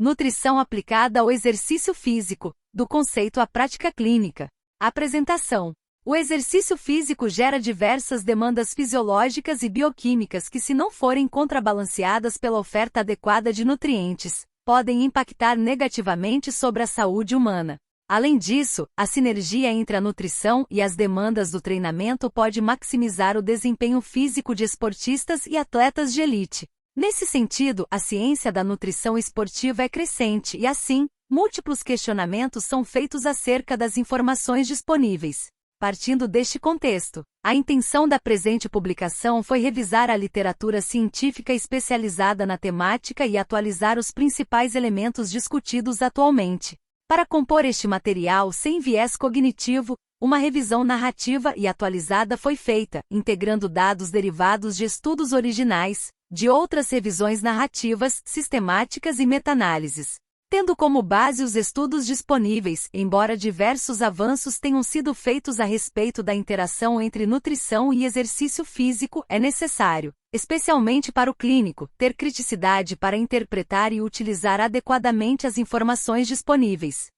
Nutrição aplicada ao exercício físico, do conceito à prática clínica. Apresentação. O exercício físico gera diversas demandas fisiológicas e bioquímicas que, se não forem contrabalanceadas pela oferta adequada de nutrientes, podem impactar negativamente sobre a saúde humana. Além disso, a sinergia entre a nutrição e as demandas do treinamento pode maximizar o desempenho físico de esportistas e atletas de elite. Nesse sentido, a ciência da nutrição esportiva é crescente e, assim, múltiplos questionamentos são feitos acerca das informações disponíveis. Partindo deste contexto, a intenção da presente publicação foi revisar a literatura científica especializada na temática e atualizar os principais elementos discutidos atualmente. Para compor este material sem viés cognitivo, uma revisão narrativa e atualizada foi feita, integrando dados derivados de estudos originais, de outras revisões narrativas, sistemáticas e meta-análises. Tendo como base os estudos disponíveis, embora diversos avanços tenham sido feitos a respeito da interação entre nutrição e exercício físico, é necessário, especialmente para o clínico, ter criticidade para interpretar e utilizar adequadamente as informações disponíveis.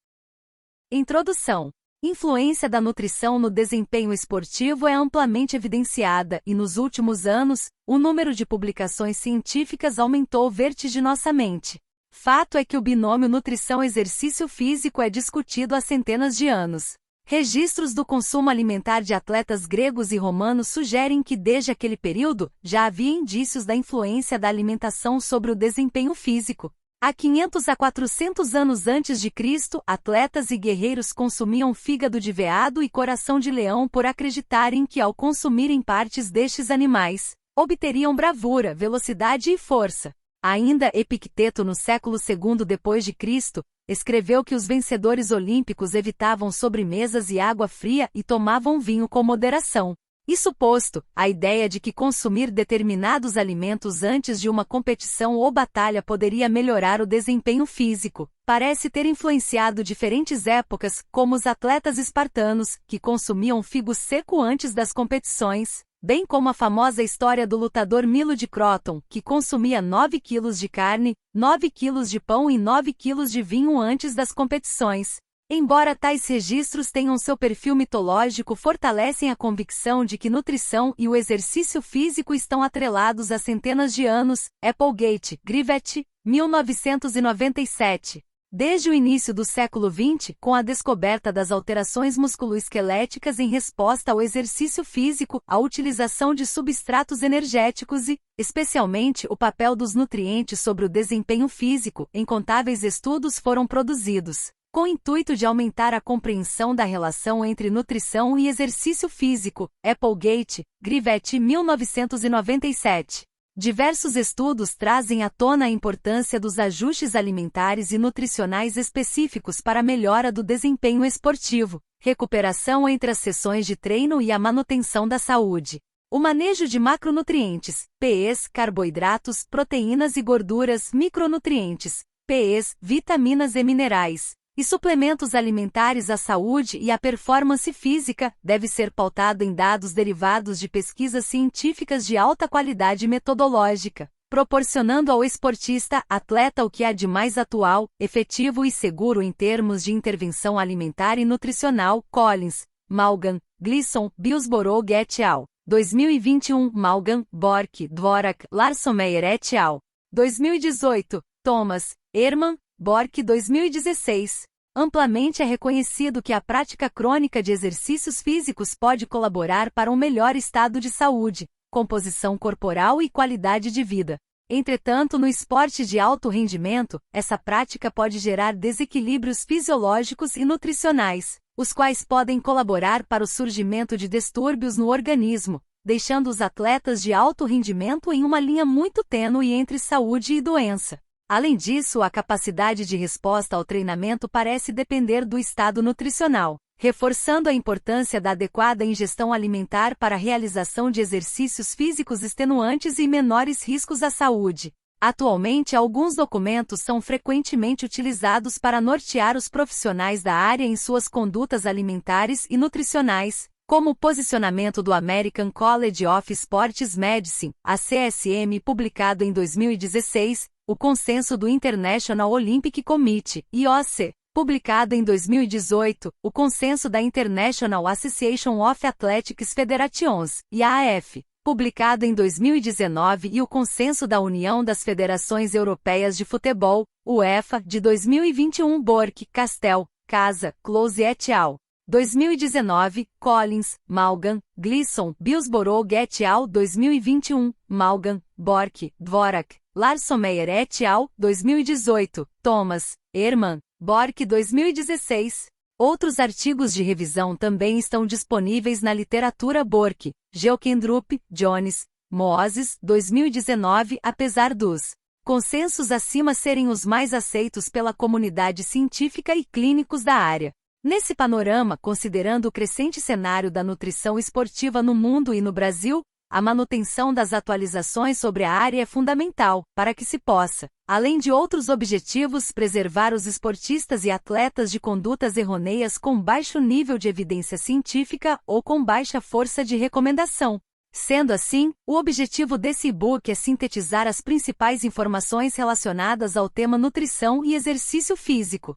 Introdução. Influência da nutrição no desempenho esportivo é amplamente evidenciada e, nos últimos anos, o número de publicações científicas aumentou vertiginosamente. Fato é que o binômio nutrição-exercício físico é discutido há centenas de anos. Registros do consumo alimentar de atletas gregos e romanos sugerem que, desde aquele período, já havia indícios da influência da alimentação sobre o desempenho físico. Há 500 a 400 anos antes de Cristo, atletas e guerreiros consumiam fígado de veado e coração de leão por acreditarem que, ao consumirem partes destes animais, obteriam bravura, velocidade e força. Ainda Epicteto, no século II d.C., escreveu que os vencedores olímpicos evitavam sobremesas e água fria e tomavam vinho com moderação. Isso posto, a ideia de que consumir determinados alimentos antes de uma competição ou batalha poderia melhorar o desempenho físico, parece ter influenciado diferentes épocas, como os atletas espartanos, que consumiam figo seco antes das competições, bem como a famosa história do lutador Milo de Croton, que consumia 9 quilos de carne, 9 quilos de pão e 9 quilos de vinho antes das competições. Embora tais registros tenham seu perfil mitológico, fortalecem a convicção de que nutrição e o exercício físico estão atrelados há centenas de anos. Applegate, Grivet, 1997. Desde o início do século XX, com a descoberta das alterações musculoesqueléticas em resposta ao exercício físico, a utilização de substratos energéticos e, especialmente, o papel dos nutrientes sobre o desempenho físico, incontáveis estudos foram produzidos, com o intuito de aumentar a compreensão da relação entre nutrição e exercício físico. Applegate, Grivet, 1997. Diversos estudos trazem à tona a importância dos ajustes alimentares e nutricionais específicos para a melhora do desempenho esportivo, recuperação entre as sessões de treino e a manutenção da saúde. O manejo de macronutrientes, PEs, carboidratos, proteínas e gorduras, micronutrientes, PEs, vitaminas e minerais, e suplementos alimentares à saúde e à performance física, deve ser pautado em dados derivados de pesquisas científicas de alta qualidade metodológica, proporcionando ao esportista-atleta o que há de mais atual, efetivo e seguro em termos de intervenção alimentar e nutricional. Collins, Malgan, Gleason, Bilsborough et al. 2021, Malgan, Bork, Dvorak, Larson-Meyer et al. 2018, Thomas, Herman, Bork 2016. Amplamente é reconhecido que a prática crônica de exercícios físicos pode colaborar para um melhor estado de saúde, composição corporal e qualidade de vida. Entretanto, no esporte de alto rendimento, essa prática pode gerar desequilíbrios fisiológicos e nutricionais, os quais podem colaborar para o surgimento de distúrbios no organismo, deixando os atletas de alto rendimento em uma linha muito tênue entre saúde e doença. Além disso, a capacidade de resposta ao treinamento parece depender do estado nutricional, reforçando a importância da adequada ingestão alimentar para a realização de exercícios físicos extenuantes e menores riscos à saúde. Atualmente, alguns documentos são frequentemente utilizados para nortear os profissionais da área em suas condutas alimentares e nutricionais, como o posicionamento do American College of Sports Medicine, ACSM, publicado em 2016, o Consenso do International Olympic Committee, IOC. Publicado em 2018, o Consenso da International Association of Athletics Federations, IAAF. Publicado em 2019 e o Consenso da União das Federações Europeias de Futebol, UEFA, de 2021 Bork, Castell, Casa, Close et al. 2019, Collins, Malgan, Gleason, Bilsborough et al. 2021, Malgan, Bork, Dvorak, Larsson-Meyer et al. 2018, Thomas, Herman, Bork 2016. Outros artigos de revisão também estão disponíveis na literatura Bork, Geokendrup, Jones, Moses, 2019. Apesar dos consensos acima serem os mais aceitos pela comunidade científica e clínicos da área. Nesse panorama, considerando o crescente cenário da nutrição esportiva no mundo e no Brasil, a manutenção das atualizações sobre a área é fundamental, para que se possa, além de outros objetivos, preservar os esportistas e atletas de condutas errôneas com baixo nível de evidência científica ou com baixa força de recomendação. Sendo assim, o objetivo desse e-book é sintetizar as principais informações relacionadas ao tema nutrição e exercício físico.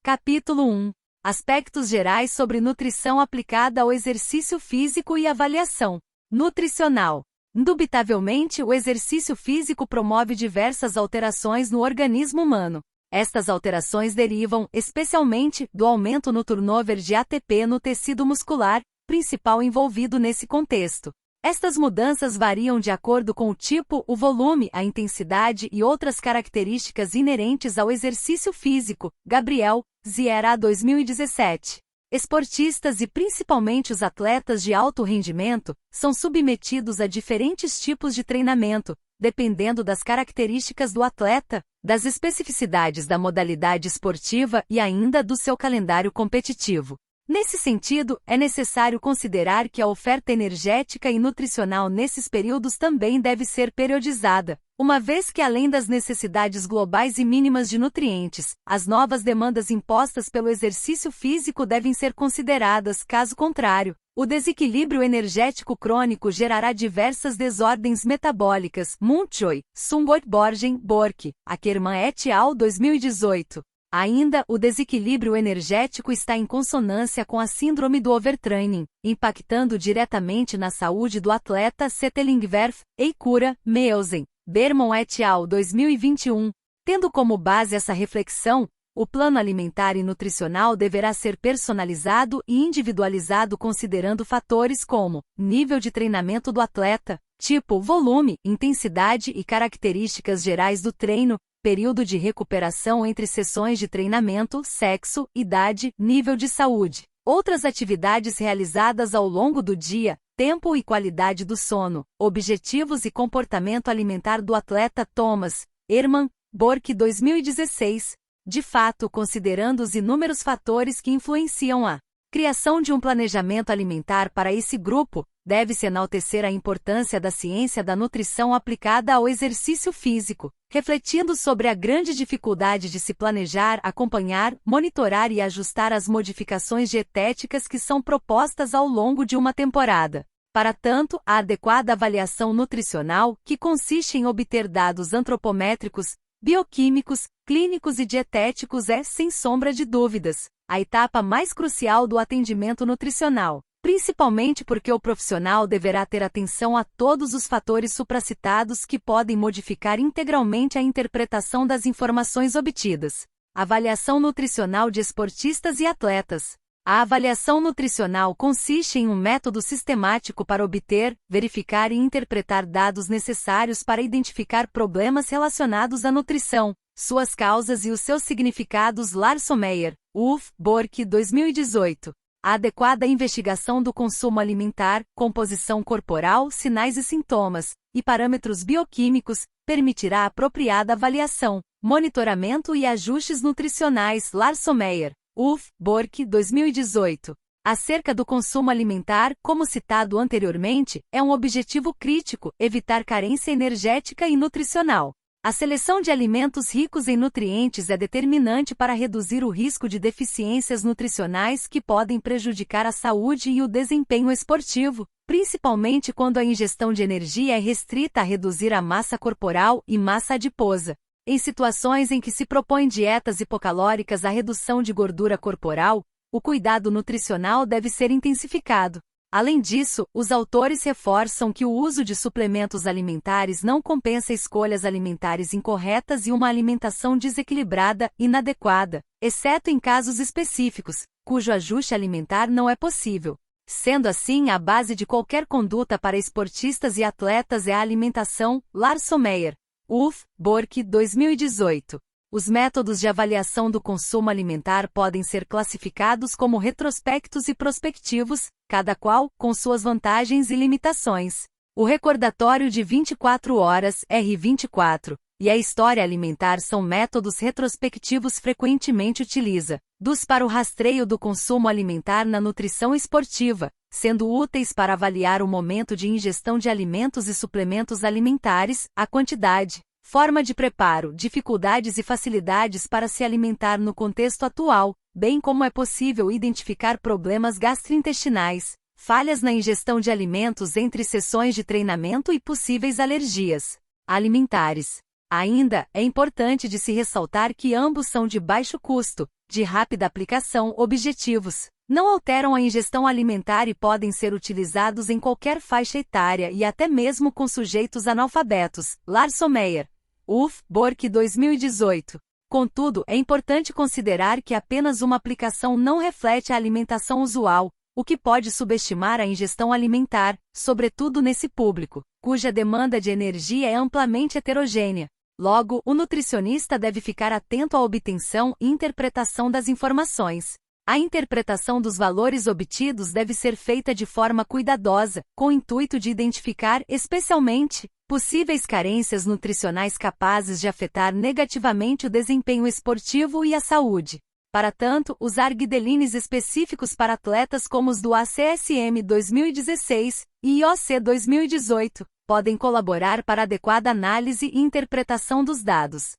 Capítulo 1. Aspectos gerais sobre nutrição aplicada ao exercício físico e avaliação nutricional. Indubitavelmente, o exercício físico promove diversas alterações no organismo humano. Estas alterações derivam, especialmente, do aumento no turnover de ATP no tecido muscular, principal envolvido nesse contexto. Estas mudanças variam de acordo com o tipo, o volume, a intensidade e outras características inerentes ao exercício físico. Gabriel, Ziera 2017. Esportistas e principalmente os atletas de alto rendimento são submetidos a diferentes tipos de treinamento, dependendo das características do atleta, das especificidades da modalidade esportiva e ainda do seu calendário competitivo. Nesse sentido, é necessário considerar que a oferta energética e nutricional nesses períodos também deve ser periodizada, uma vez que além das necessidades globais e mínimas de nutrientes, as novas demandas impostas pelo exercício físico devem ser consideradas. Caso contrário, o desequilíbrio energético crônico gerará diversas desordens metabólicas. Munchoi, Sungotborgen, Bork, Ackermann et al. 2018. Ainda, o desequilíbrio energético está em consonância com a síndrome do overtraining, impactando diretamente na saúde do atleta. Settelingwerf, Eikura, Meusen, Berman et al. 2021. Tendo como base essa reflexão, o plano alimentar e nutricional deverá ser personalizado e individualizado considerando fatores como nível de treinamento do atleta, tipo, volume, intensidade e características gerais do treino, período de recuperação entre sessões de treinamento, sexo, idade, nível de saúde, outras atividades realizadas ao longo do dia, tempo e qualidade do sono, objetivos e comportamento alimentar do atleta. Thomas, Herman, Bork 2016. De fato, considerando os inúmeros fatores que influenciam a criação de um planejamento alimentar para esse grupo, deve-se enaltecer a importância da ciência da nutrição aplicada ao exercício físico, refletindo sobre a grande dificuldade de se planejar, acompanhar, monitorar e ajustar as modificações dietéticas que são propostas ao longo de uma temporada. Para tanto, a adequada avaliação nutricional, que consiste em obter dados antropométricos, bioquímicos, clínicos e dietéticos é, sem sombra de dúvidas, a etapa mais crucial do atendimento nutricional, principalmente porque o profissional deverá ter atenção a todos os fatores supracitados que podem modificar integralmente a interpretação das informações obtidas. Avaliação nutricional de esportistas e atletas. A avaliação nutricional consiste em um método sistemático para obter, verificar e interpretar dados necessários para identificar problemas relacionados à nutrição, suas causas e os seus significados. Larsson-Meyer, UF, Bork 2018. A adequada investigação do consumo alimentar, composição corporal, sinais e sintomas, e parâmetros bioquímicos, permitirá a apropriada avaliação, monitoramento e ajustes nutricionais. Larsson-Meyer, UF, Bork 2018. Acerca do consumo alimentar, como citado anteriormente, é um objetivo crítico evitar carência energética e nutricional. A seleção de alimentos ricos em nutrientes é determinante para reduzir o risco de deficiências nutricionais que podem prejudicar a saúde e o desempenho esportivo. principalmente quando a ingestão de energia é restrita a reduzir a massa corporal e massa adiposa. Em situações em que se propõem dietas hipocalóricas à redução de gordura corporal, o cuidado nutricional deve ser intensificado. Além disso, os autores reforçam que o uso de suplementos alimentares não compensa escolhas alimentares incorretas e uma alimentação desequilibrada e inadequada, exceto em casos específicos, cujo ajuste alimentar não é possível. Sendo assim, a base de qualquer conduta para esportistas e atletas é a alimentação. Larson Meyer, UF, Bork, 2018. Os métodos de avaliação do consumo alimentar podem ser classificados como retrospectos e prospectivos, cada qual com suas vantagens e limitações. O recordatório de 24 horas, R24, e a história alimentar são métodos retrospectivos frequentemente utilizados para o rastreio do consumo alimentar na nutrição esportiva, sendo úteis para avaliar o momento de ingestão de alimentos e suplementos alimentares, a quantidade, forma de preparo, dificuldades e facilidades para se alimentar no contexto atual, bem como é possível identificar problemas gastrointestinais, falhas na ingestão de alimentos entre sessões de treinamento e possíveis alergias alimentares. Ainda, é importante de se ressaltar que ambos são de baixo custo, de rápida aplicação, objetivos, não alteram a ingestão alimentar e podem ser utilizados em qualquer faixa etária e até mesmo com sujeitos analfabetos. Larson Meyer, UF, Bork, 2018. Contudo, é importante considerar que apenas uma aplicação não reflete a alimentação usual, o que pode subestimar a ingestão alimentar, sobretudo nesse público, cuja demanda de energia é amplamente heterogênea. Logo, o nutricionista deve ficar atento à obtenção e interpretação das informações. A interpretação dos valores obtidos deve ser feita de forma cuidadosa, com o intuito de identificar, especialmente, possíveis carências nutricionais capazes de afetar negativamente o desempenho esportivo e a saúde. Para tanto, usar guidelines específicos para atletas como os do ACSM 2016 e IOC 2018 podem colaborar para adequada análise e interpretação dos dados.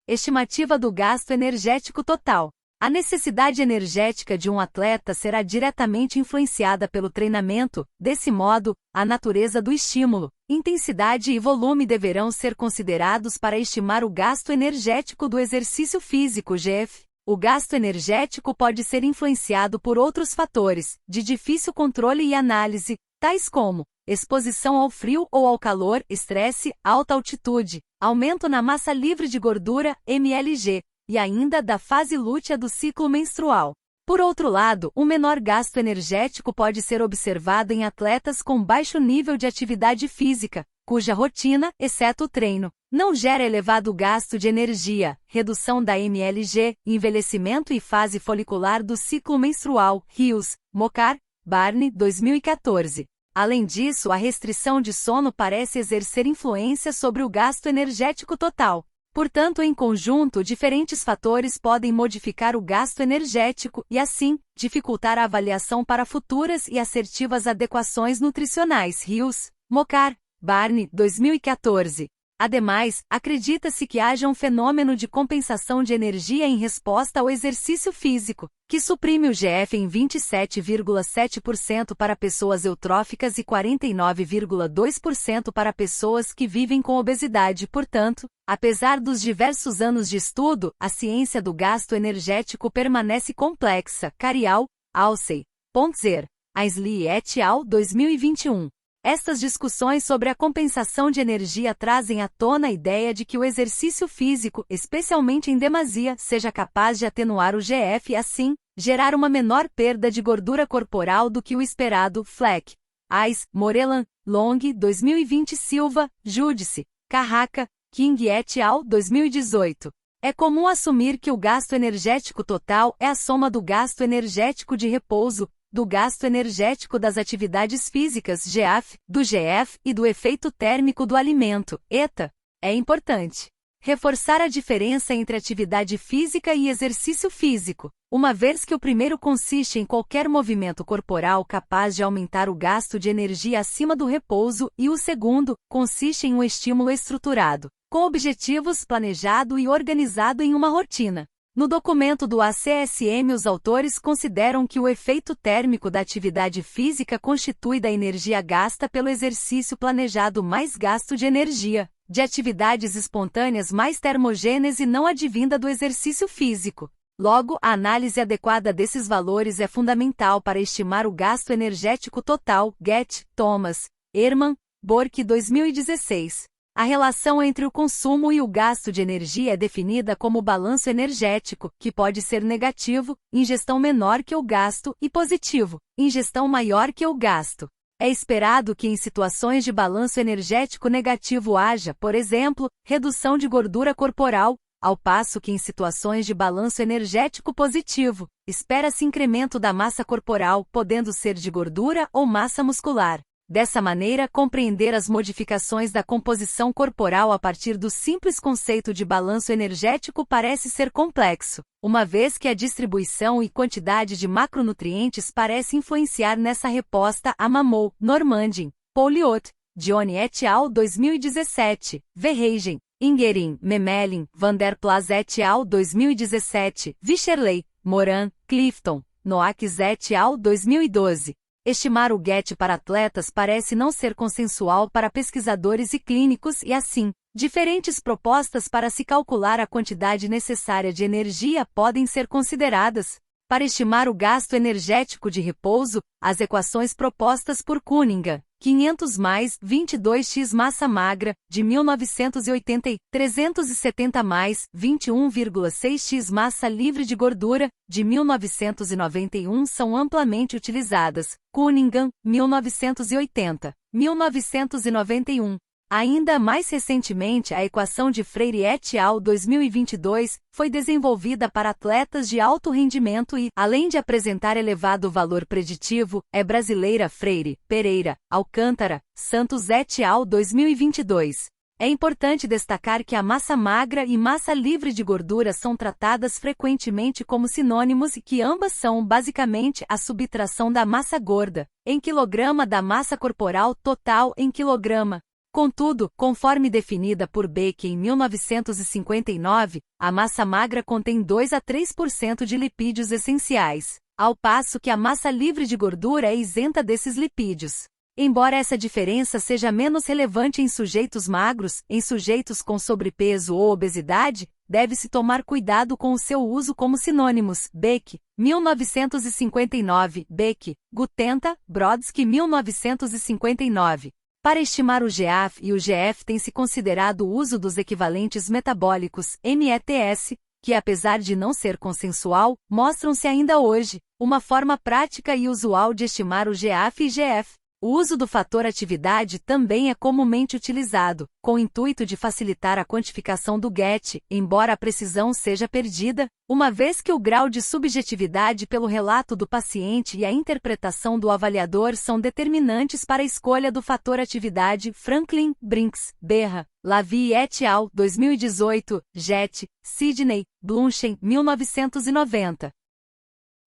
Estimativa do gasto energético total. A necessidade energética de um atleta será diretamente influenciada pelo treinamento, desse modo, a natureza do estímulo, intensidade e volume deverão ser considerados para estimar o gasto energético do exercício físico (GF). O gasto energético pode ser influenciado por outros fatores, de difícil controle e análise, tais como exposição ao frio ou ao calor, estresse, alta altitude, aumento na massa livre de gordura, mLG, e ainda da fase lútea do ciclo menstrual. Por outro lado, o menor gasto energético pode ser observado em atletas com baixo nível de atividade física, cuja rotina, exceto o treino, não gera elevado gasto de energia, redução da mLG, envelhecimento e fase folicular do ciclo menstrual, Rios, Mocar, Barney, 2014. Além disso, a restrição de sono parece exercer influência sobre o gasto energético total. Portanto, em conjunto, diferentes fatores podem modificar o gasto energético e, assim, dificultar a avaliação para futuras e assertivas adequações nutricionais. Rios, Mocar, Barney, 2014. Ademais, acredita-se que haja um fenômeno de compensação de energia em resposta ao exercício físico, que suprime o GF em 27,7% para pessoas eutróficas e 49,2% para pessoas que vivem com obesidade. Portanto, apesar dos diversos anos de estudo, a ciência do gasto energético permanece complexa. Carial, Alcey, Pontzer, Aisley et al. 2021. Estas discussões sobre a compensação de energia trazem à tona a ideia de que o exercício físico, especialmente em demasia, seja capaz de atenuar o GF e, assim, gerar uma menor perda de gordura corporal do que o esperado. Fleck, Ais, Moreland, Long, 2020. Silva, Judice, Carraca, King et al. 2018. É comum assumir que o gasto energético total é a soma do gasto energético de repouso, do gasto energético das atividades físicas (GAF), do GF e do efeito térmico do alimento (ETA). É importante reforçar a diferença entre atividade física e exercício físico, uma vez que o primeiro consiste em qualquer movimento corporal capaz de aumentar o gasto de energia acima do repouso e o segundo consiste em um estímulo estruturado, com objetivos planejado e organizado em uma rotina. No documento do ACSM, os autores consideram que o efeito térmico da atividade física constitui da energia gasta pelo exercício planejado mais gasto de energia, de atividades espontâneas mais termogênese não advinda do exercício físico. Logo, a análise adequada desses valores é fundamental para estimar o gasto energético total. Getty, Thomas, Hermann, Bork 2016. A relação entre o consumo e o gasto de energia é definida como balanço energético, que pode ser negativo, ingestão menor que o gasto, e positivo, ingestão maior que o gasto. É esperado que em situações de balanço energético negativo haja, por exemplo, redução de gordura corporal, ao passo que em situações de balanço energético positivo, espera-se incremento da massa corporal, podendo ser de gordura ou massa muscular. Dessa maneira, compreender as modificações da composição corporal a partir do simples conceito de balanço energético parece ser complexo, uma vez que a distribuição e quantidade de macronutrientes parece influenciar nessa resposta. Amamou, Normandin, Pouliot, Johnny et al. 2017, Verheijen, Ingerin, Memelin, Van der Plas et al. 2017, Vischerley, Moran, Clifton, Noakes et al. 2012. Estimar o GET para atletas parece não ser consensual para pesquisadores e clínicos e assim, diferentes propostas para se calcular a quantidade necessária de energia podem ser consideradas. Para estimar o gasto energético de repouso, as equações propostas por Cunningham, 500 mais 22x massa magra, de 1980 e 370 mais 21,6x massa livre de gordura, de 1991 são amplamente utilizadas. Cunningham, 1980, 1991. Ainda mais recentemente, a equação de Freire et al. 2022 foi desenvolvida para atletas de alto rendimento e, além de apresentar elevado valor preditivo, é brasileira. Freire, Pereira, Alcântara, Santos et al. 2022. É importante destacar que a massa magra e massa livre de gordura são tratadas frequentemente como sinônimos e que ambas são, basicamente, a subtração da massa gorda, em quilograma da massa corporal total em quilograma. Contudo, conforme definida por Beck em 1959, a massa magra contém 2 a 3% de lipídios essenciais, ao passo que a massa livre de gordura é isenta desses lipídios. Embora essa diferença seja menos relevante em sujeitos magros, em sujeitos com sobrepeso ou obesidade, deve-se tomar cuidado com o seu uso como sinônimos. Beck, 1959, Beck, Gutenta, Brodsky 1959. Para estimar o GAF e o GF tem-se considerado o uso dos equivalentes metabólicos, METS, que apesar de não ser consensual, mostram-se ainda hoje, uma forma prática e usual de estimar o GAF e GF. O uso do fator atividade também é comumente utilizado, com o intuito de facilitar a quantificação do GET, embora a precisão seja perdida, uma vez que o grau de subjetividade pelo relato do paciente e a interpretação do avaliador são determinantes para a escolha do fator atividade. Franklin, Brinks, Berra, Lavie et al. 2018, Jet, Sidney, Blumchen, 1990.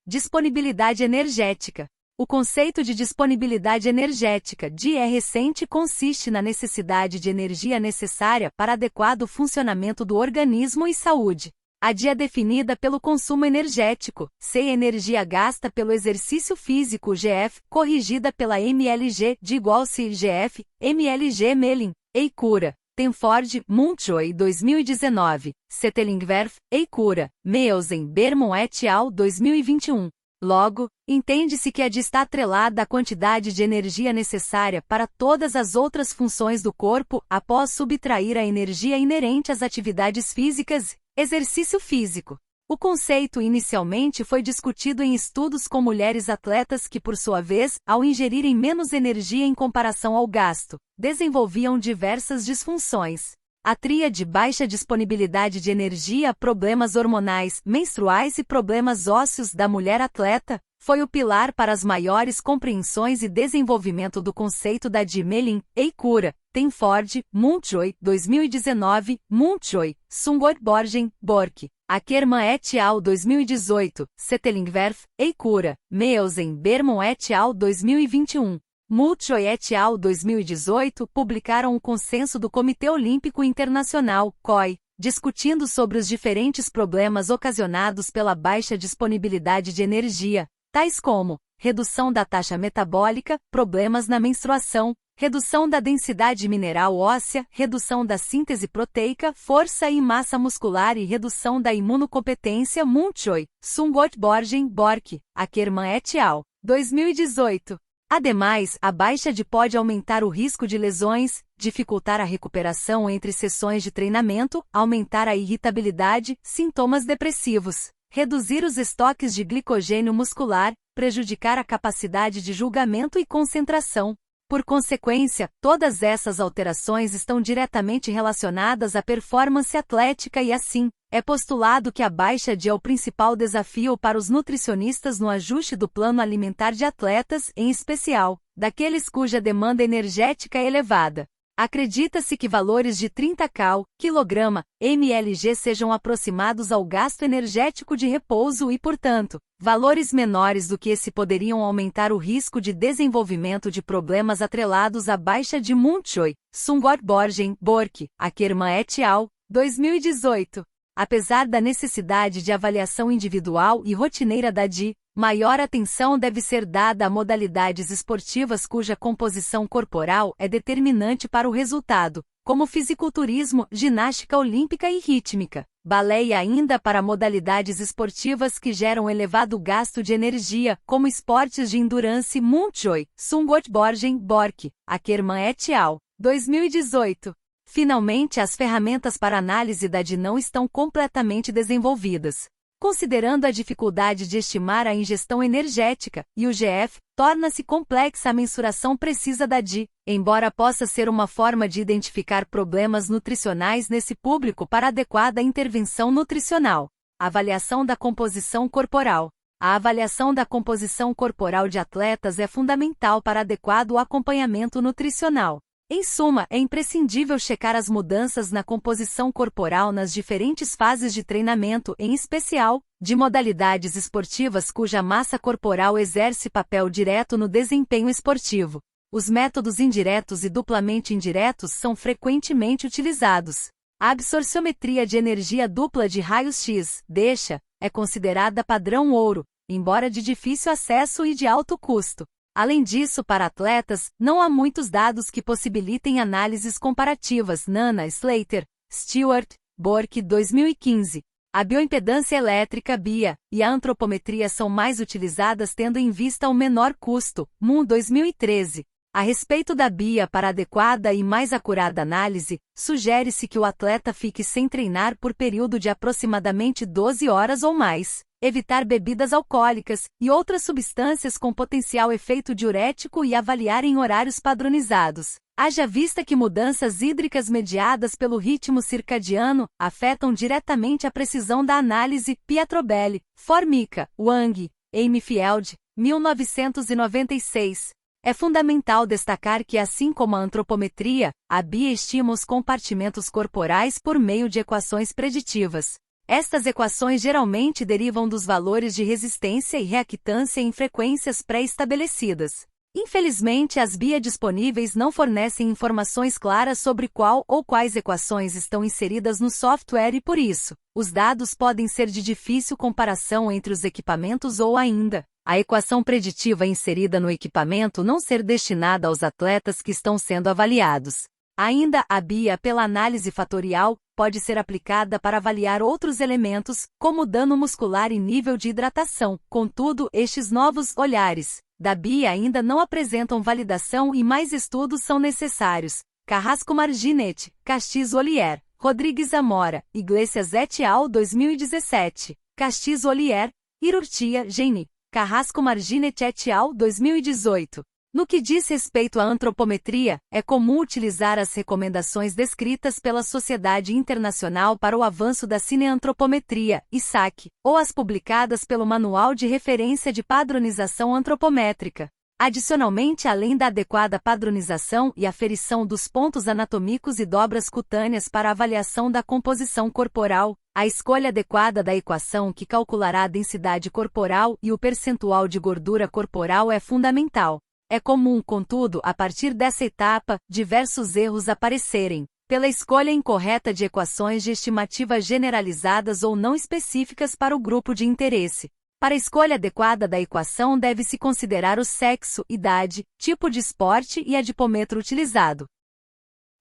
Disponibilidade energética. O conceito de disponibilidade energética é recente e consiste na necessidade de energia necessária para adequado funcionamento do organismo e saúde. A DI é definida pelo consumo energético, C energia gasta pelo exercício físico GF, corrigida pela MLG de igual C GF, MLG Melin, Eicura, Tenford, Montjoy 2019, Settelingwerf, Eicura, Meelsen, Bermon et al. 2021. Logo, entende-se que a DI está atrelada à quantidade de energia necessária para todas as outras funções do corpo, após subtrair a energia inerente às atividades físicas, exercício físico. O conceito inicialmente foi discutido em estudos com mulheres atletas que, por sua vez, ao ingerirem menos energia em comparação ao gasto, desenvolviam diversas disfunções. A tríade baixa disponibilidade de energia, problemas hormonais, menstruais e problemas ósseos da mulher atleta, foi o pilar para as maiores compreensões e desenvolvimento do conceito da DI. Melin, Eicura, Tenford, Montjoy, 2019, Montjoy, Sungor-Borgen, Bork, Ackermann et al. 2018, Settelingwerf, Eicura, Meelsen, Bermon et al. 2021. Montjoy et al. 2018 publicaram o Consenso do Comitê Olímpico Internacional, COI, discutindo sobre os diferentes problemas ocasionados pela baixa disponibilidade de energia, tais como redução da taxa metabólica, problemas na menstruação, redução da densidade mineral óssea, redução da síntese proteica, força e massa muscular e redução da imunocompetência. Munchoi, Sungotborgen Bork, Ackermann et al. 2018. Ademais, a baixa DI pode aumentar o risco de lesões, dificultar a recuperação entre sessões de treinamento, aumentar a irritabilidade, sintomas depressivos, reduzir os estoques de glicogênio muscular, prejudicar a capacidade de julgamento e concentração. Por consequência, todas essas alterações estão diretamente relacionadas à performance atlética e assim, é postulado que a baixa DI é o principal desafio para os nutricionistas no ajuste do plano alimentar de atletas, em especial, daqueles cuja demanda energética é elevada. Acredita-se que valores de 30 kg/mlg sejam aproximados ao gasto energético de repouso e, portanto, valores menores do que esse poderiam aumentar o risco de desenvolvimento de problemas atrelados à baixa DI. Munchoi, Sungotborgen Bork, Ackermann et al. 2018. Apesar da necessidade de avaliação individual e rotineira da DI, maior atenção deve ser dada a modalidades esportivas cuja composição corporal é determinante para o resultado, como fisiculturismo, ginástica olímpica e rítmica, balé e ainda para modalidades esportivas que geram elevado gasto de energia, como esportes de endurance. Munchoi, Sungotborgen Bork, Ackermann et al. 2018. Finalmente, as ferramentas para análise da DI não estão completamente desenvolvidas. Considerando a dificuldade de estimar a ingestão energética, e o GF, torna-se complexa a mensuração precisa da DI, embora possa ser uma forma de identificar problemas nutricionais nesse público para adequada intervenção nutricional. Avaliação da composição corporal. A avaliação da composição corporal de atletas é fundamental para adequado acompanhamento nutricional. Em suma, é imprescindível checar as mudanças na composição corporal nas diferentes fases de treinamento, em especial, de modalidades esportivas cuja massa corporal exerce papel direto no desempenho esportivo. Os métodos indiretos e duplamente indiretos são frequentemente utilizados. A absorciometria de energia dupla de raios-x, DEXA, é considerada padrão ouro, embora de difícil acesso e de alto custo. Além disso, para atletas, não há muitos dados que possibilitem análises comparativas. Nana, Slater, Stewart, Bork 2015. A bioimpedância elétrica BIA e a antropometria são mais utilizadas tendo em vista o menor custo. Moon 2013. A respeito da BIA para adequada e mais acurada análise, sugere-se que o atleta fique sem treinar por período de aproximadamente 12 horas ou mais, evitar bebidas alcoólicas e outras substâncias com potencial efeito diurético e avaliar em horários padronizados. Haja vista que mudanças hídricas mediadas pelo ritmo circadiano afetam diretamente a precisão da análise. Pietrobelli, Formica, Wang, Amy Field, 1996. É fundamental destacar que, assim como a antropometria, a BIA estima os compartimentos corporais por meio de equações preditivas. Estas equações geralmente derivam dos valores de resistência e reactância em frequências pré-estabelecidas. Infelizmente, as BIA disponíveis não fornecem informações claras sobre qual ou quais equações estão inseridas no software e, por isso, os dados podem ser de difícil comparação entre os equipamentos ou ainda, a equação preditiva inserida no equipamento não ser destinada aos atletas que estão sendo avaliados. Ainda, a BIA pela análise fatorial pode ser aplicada para avaliar outros elementos, como dano muscular e nível de hidratação. Contudo, estes novos olhares da BIA ainda não apresentam validação e mais estudos são necessários. Carrasco Marginet, Castizo Olier, Rodrigues Amora, Iglesias et al. 2017. Castizo Olier, Irurtia, Geni, Carrasco Marginet et al. 2018. No que diz respeito à antropometria, é comum utilizar as recomendações descritas pela Sociedade Internacional para o Avanço da Cineantropometria, ISAC, ou as publicadas pelo Manual de Referência de Padronização Antropométrica. Adicionalmente, além da adequada padronização e aferição dos pontos anatômicos e dobras cutâneas para avaliação da composição corporal, a escolha adequada da equação que calculará a densidade corporal e o percentual de gordura corporal é fundamental. É comum, contudo, a partir dessa etapa, diversos erros aparecerem. pela escolha incorreta de equações de estimativa generalizadas ou não específicas para o grupo de interesse. Para a escolha adequada da equação deve-se considerar o sexo, idade, tipo de esporte e adipômetro utilizado.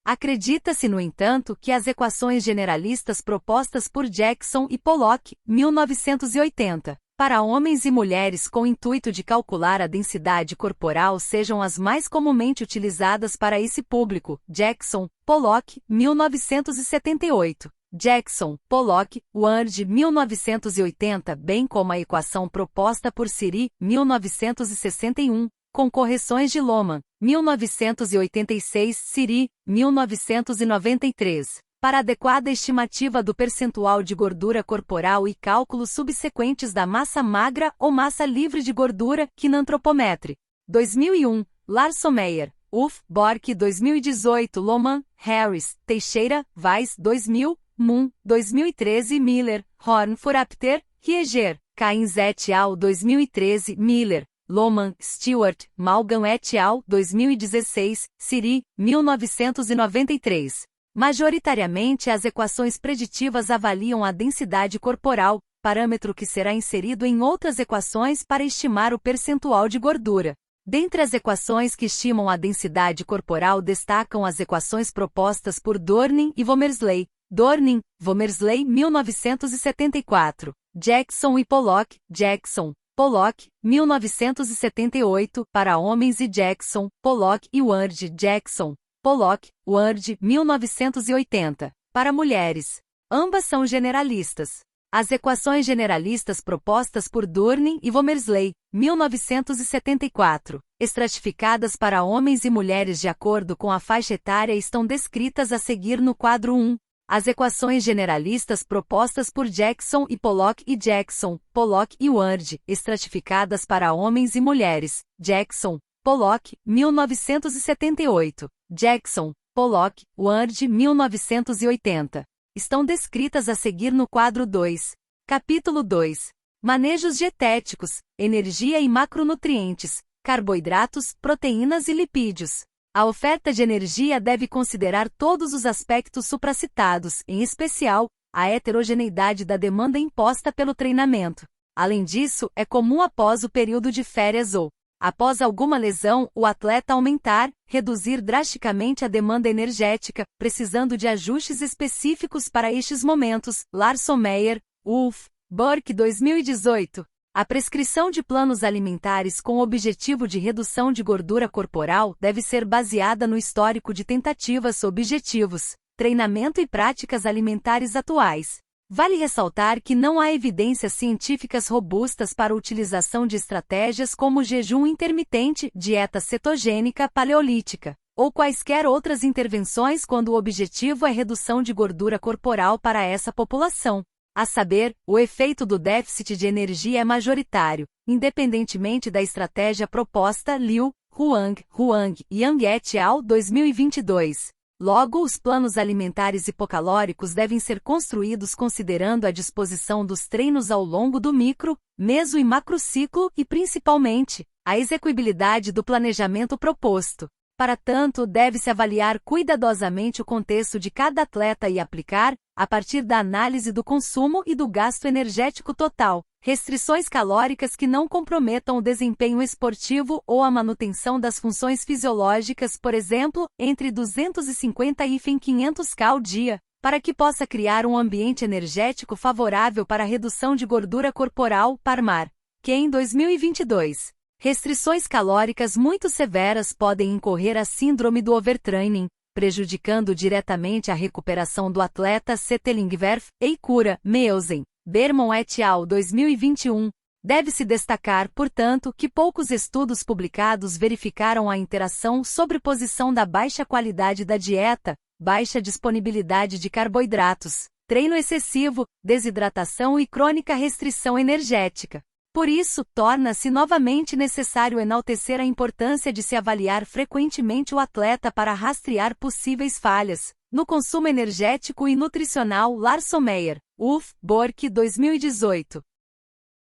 Acredita-se, no entanto, que as equações generalistas propostas por Jackson e Pollock, 1980, para homens e mulheres com o intuito de calcular a densidade corporal sejam as mais comumente utilizadas para esse público. Jackson, Pollock, 1978. Jackson, Pollock, Ward, 1980, bem como a equação proposta por Siri, 1961, com correções de Lohmann, 1986, Siri, 1993, para adequada estimativa do percentual de gordura corporal e cálculos subsequentes da massa magra ou massa livre de gordura, quinantropometry. 2001, Larson Meyer, Uff, Bork, 2018, Lohmann, Harris, Teixeira, Weiss, 2000, Moon, 2013, Miller, Horn, Forapter, Rieger, Cains et al., 2013, Miller, Lohmann, Stewart, Malgan et al., 2016, Siri, 1993. Majoritariamente as equações preditivas avaliam a densidade corporal, parâmetro que será inserido em outras equações para estimar o percentual de gordura. Dentre as equações que estimam a densidade corporal destacam as equações propostas por Dornin e Vomersley. Dornin, Vomersley, 1974. Jackson e Pollock, Jackson, Pollock, 1978, para homens e Jackson, Pollock e Ward, Jackson, Pollock, Ward, 1980, para mulheres. Ambas são generalistas. As equações generalistas propostas por Dornin e Vomersley, 1974, estratificadas para homens e mulheres de acordo com a faixa etária estão descritas a seguir no quadro 1. As equações generalistas propostas por Jackson e Pollock Pollock e Ward, estratificadas para homens e mulheres, Jackson, Pollock, 1978, Jackson, Pollock, Ward, 1980. Estão descritas a seguir no quadro 2. Capítulo 2. Manejos dietéticos, energia e macronutrientes, carboidratos, proteínas e lipídios. A oferta de energia deve considerar todos os aspectos supracitados, em especial, a heterogeneidade da demanda imposta pelo treinamento. Além disso, é comum após o período de férias ou, após alguma lesão, o atleta reduzir drasticamente a demanda energética, precisando de ajustes específicos para estes momentos. Larson Meyer, Uff, Burke, 2018. A prescrição de planos alimentares com o objetivo de redução de gordura corporal deve ser baseada no histórico de tentativas, objetivos, treinamento e práticas alimentares atuais. Vale ressaltar que não há evidências científicas robustas para a utilização de estratégias como jejum intermitente, dieta cetogênica paleolítica, ou quaisquer outras intervenções quando o objetivo é redução de gordura corporal para essa população. A saber, o efeito do déficit de energia é majoritário, independentemente da estratégia proposta. Liu, Huang e Yang et al. 2022. Logo, os planos alimentares hipocalóricos devem ser construídos considerando a disposição dos treinos ao longo do micro, meso e macrociclo e, principalmente, a execuibilidade do planejamento proposto. Para tanto, deve-se avaliar cuidadosamente o contexto de cada atleta e aplicar, a partir da análise do consumo e do gasto energético total, restrições calóricas que não comprometam o desempenho esportivo ou a manutenção das funções fisiológicas, por exemplo, entre 250 e 500 K ao dia, para que possa criar um ambiente energético favorável para a redução de gordura corporal. Parmar, Ken, 2022. Restrições calóricas muito severas podem incorrer a síndrome do overtraining, prejudicando diretamente a recuperação do atleta. Settelingwerf, Eikura, Meusen, Berman et al. 2021. Deve-se destacar, portanto, que poucos estudos publicados verificaram a interação sobreposição da baixa qualidade da dieta, baixa disponibilidade de carboidratos, treino excessivo, desidratação e crônica restrição energética. Por isso, torna-se novamente necessário enaltecer a importância de se avaliar frequentemente o atleta para rastrear possíveis falhas no consumo energético e nutricional. Larson Meyer, Uff, Bork, 2018.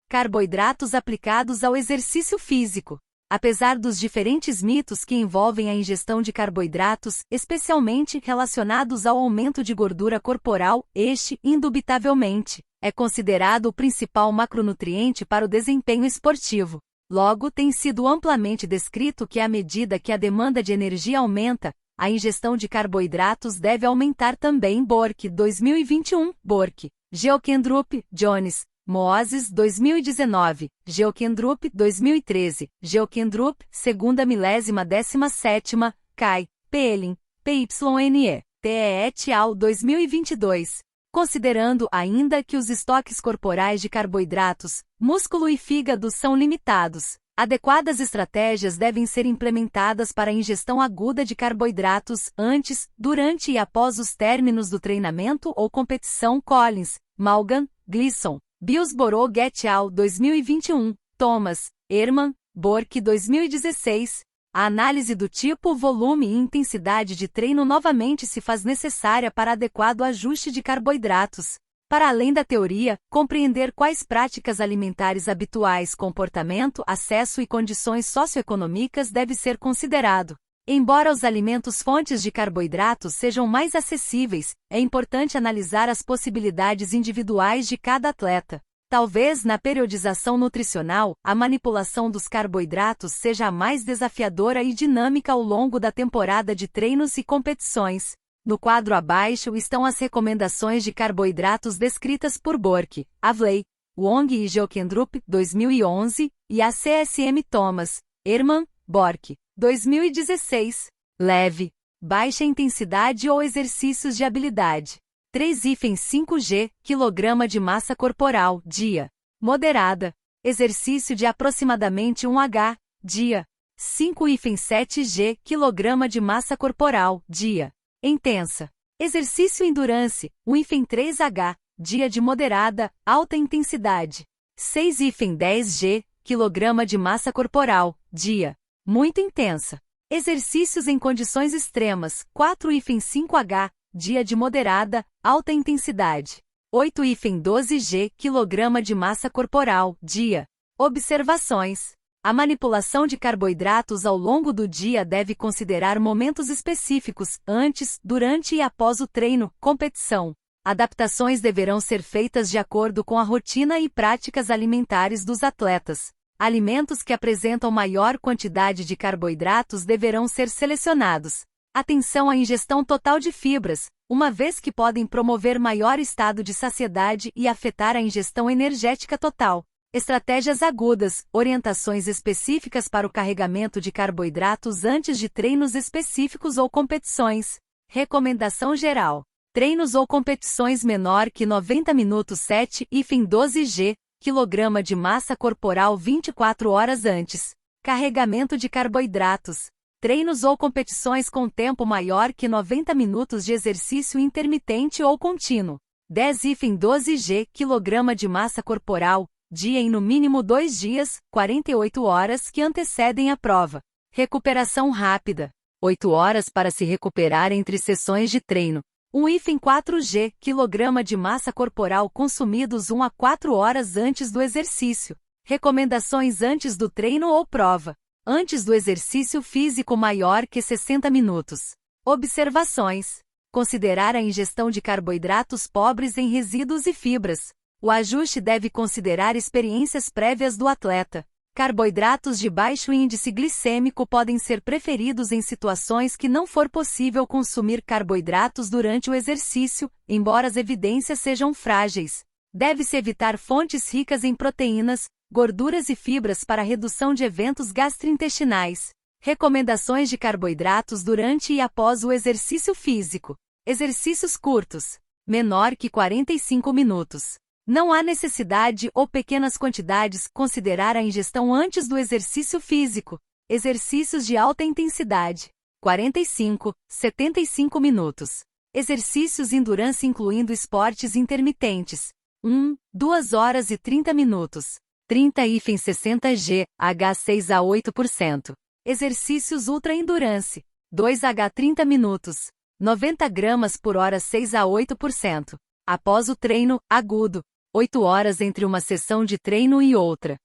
Carboidratos aplicados ao exercício físico. Apesar dos diferentes mitos que envolvem a ingestão de carboidratos, especialmente relacionados ao aumento de gordura corporal, este, indubitavelmente, é considerado o principal macronutriente para o desempenho esportivo. Logo, tem sido amplamente descrito que à medida que a demanda de energia aumenta, a ingestão de carboidratos deve aumentar também. Bork, 2021, Bork, Geokendrup, Jones, Moses, 2019, Geokendrup, 2013, Geokendrup, segunda milésima 17ª, Kai, Pelin, PYNE, TE et al. 2022. Considerando ainda que os estoques corporais de carboidratos, músculo e fígado são limitados, adequadas estratégias devem ser implementadas para a ingestão aguda de carboidratos antes, durante e após os términos do treinamento ou competição. Collins, Malgan, Gleason, Billsborough et al. 2021, Thomas, Herman, Bork 2016. A análise do tipo, volume e intensidade de treino novamente se faz necessária para adequado ajuste de carboidratos. Para além da teoria, compreender quais práticas alimentares habituais, comportamento, acesso e condições socioeconômicas deve ser considerado. Embora os alimentos fontes de carboidratos sejam mais acessíveis, é importante analisar as possibilidades individuais de cada atleta. Talvez na periodização nutricional, a manipulação dos carboidratos seja a mais desafiadora e dinâmica ao longo da temporada de treinos e competições. No quadro abaixo estão as recomendações de carboidratos descritas por Bork, Avley, Wong e Geokendrup, 2011, e a CSM Thomas, Herman, Bork, 2016. Leve, baixa intensidade ou exercícios de habilidade. 3,5 kg de massa corporal, dia. Moderada. Exercício de aproximadamente 1 dia. 5,7 kg de massa corporal, dia. Intensa. Exercício endurance, 1,3 dia de moderada, alta intensidade. 6,10 kg de massa corporal, dia. Muito intensa. Exercícios em condições extremas, 4,5 dia de moderada, alta intensidade. 8,12 kg de massa corporal, dia. Observações. A manipulação de carboidratos ao longo do dia deve considerar momentos específicos, antes, durante e após o treino, competição. Adaptações deverão ser feitas de acordo com a rotina e práticas alimentares dos atletas. Alimentos que apresentam maior quantidade de carboidratos deverão ser selecionados. Atenção à ingestão total de fibras, uma vez que podem promover maior estado de saciedade e afetar a ingestão energética total. Estratégias agudas, orientações específicas para o carregamento de carboidratos antes de treinos específicos ou competições. Recomendação geral. Treinos ou competições menor que 90 minutos 7,12 kg de massa corporal 24 horas antes. Carregamento de carboidratos. Treinos ou competições com tempo maior que 90 minutos de exercício intermitente ou contínuo. 10,12 kg de massa corporal, dia em no mínimo 2 dias, 48 horas que antecedem a prova. Recuperação rápida. 8 horas para se recuperar entre sessões de treino. 1,4 kg de massa corporal consumidos 1 a 4 horas antes do exercício. Recomendações antes do treino ou prova. Antes do exercício físico maior que 60 minutos. Observações. Considerar a ingestão de carboidratos pobres em resíduos e fibras. O ajuste deve considerar experiências prévias do atleta. Carboidratos de baixo índice glicêmico podem ser preferidos em situações que não for possível consumir carboidratos durante o exercício, embora as evidências sejam frágeis. Deve-se evitar fontes ricas em proteínas, gorduras e fibras para redução de eventos gastrointestinais. Recomendações de carboidratos durante e após o exercício físico. Exercícios curtos, menor que 45 minutos. Não há necessidade ou pequenas quantidades considerar a ingestão antes do exercício físico. Exercícios de alta intensidade. 45, 75 minutos. Exercícios endurance incluindo esportes intermitentes. 2 horas e 30 minutos. 30,60 H 6 a 8%. Exercícios ultra endurance. 2H 30 minutos. 90 gramas por hora 6 a 8%. Após o treino, agudo. 8 horas entre uma sessão de treino e outra.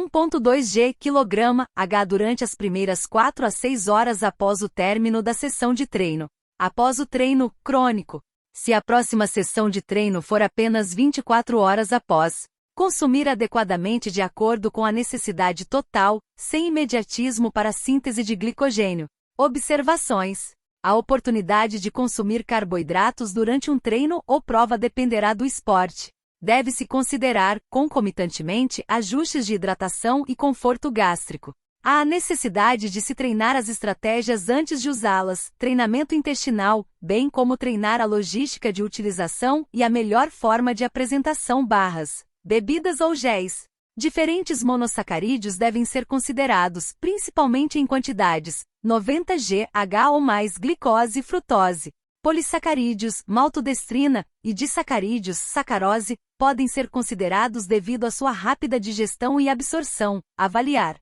1,2 g/kg/h durante as primeiras 4 a 6 horas após o término da sessão de treino. Após o treino crônico, se a próxima sessão de treino for apenas 24 horas após, consumir adequadamente de acordo com a necessidade total, sem imediatismo para a síntese de glicogênio. Observações: a oportunidade de consumir carboidratos durante um treino ou prova dependerá do esporte. Deve-se considerar, concomitantemente, ajustes de hidratação e conforto gástrico. Há a necessidade de se treinar as estratégias antes de usá-las, treinamento intestinal, bem como treinar a logística de utilização e a melhor forma de apresentação barras, bebidas ou géis. Diferentes monossacarídeos devem ser considerados, principalmente em quantidades 90 g/h ou mais glicose e frutose. Polissacarídeos, maltodestrina, e disacarídeos, sacarose, podem ser considerados devido à sua rápida digestão e absorção. Avaliar.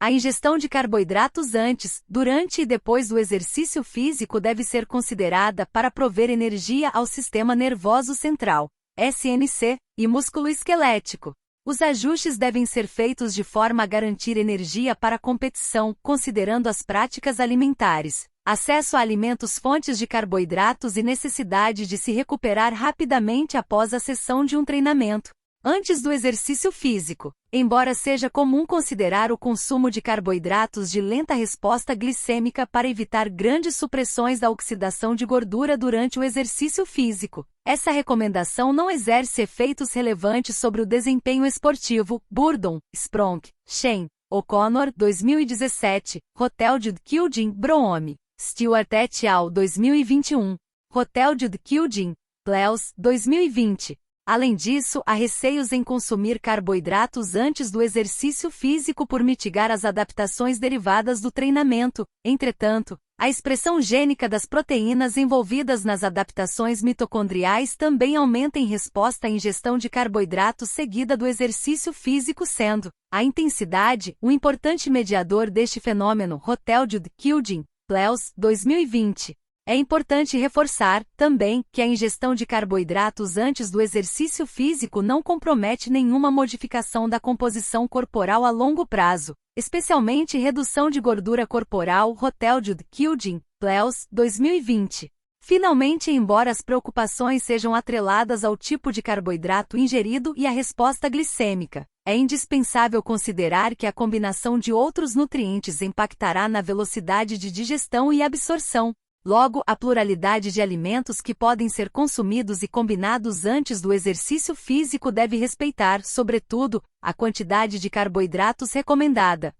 A ingestão de carboidratos antes, durante e depois do exercício físico deve ser considerada para prover energia ao sistema nervoso central, SNC, e músculo esquelético. Os ajustes devem ser feitos de forma a garantir energia para a competição, considerando as práticas alimentares, acesso a alimentos fontes de carboidratos e necessidade de se recuperar rapidamente após a sessão de um treinamento. Antes do exercício físico, embora seja comum considerar o consumo de carboidratos de lenta resposta glicêmica para evitar grandes supressões da oxidação de gordura durante o exercício físico, essa recomendação não exerce efeitos relevantes sobre o desempenho esportivo. Burdon, Spronk, Shane, O'Connor, 2017, Hotel Jude Kildin, Broome, Stewart et al. 2021, Hotel Jude Kildin, Pleus, 2020. Além disso, há receios em consumir carboidratos antes do exercício físico por mitigar as adaptações derivadas do treinamento. Entretanto, a expressão gênica das proteínas envolvidas nas adaptações mitocondriais também aumenta em resposta à ingestão de carboidratos seguida do exercício físico, sendo a intensidade um importante mediador deste fenômeno. Hotel Jude Kildin, Pleus, 2020. É importante reforçar, também, que a ingestão de carboidratos antes do exercício físico não compromete nenhuma modificação da composição corporal a longo prazo, especialmente redução de gordura corporal. Hotel Jude Kildin, Pleus, 2020. Finalmente, embora as preocupações sejam atreladas ao tipo de carboidrato ingerido e à resposta glicêmica, é indispensável considerar que a combinação de outros nutrientes impactará na velocidade de digestão e absorção. Logo, a pluralidade de alimentos que podem ser consumidos e combinados antes do exercício físico deve respeitar, sobretudo, a quantidade de carboidratos recomendada,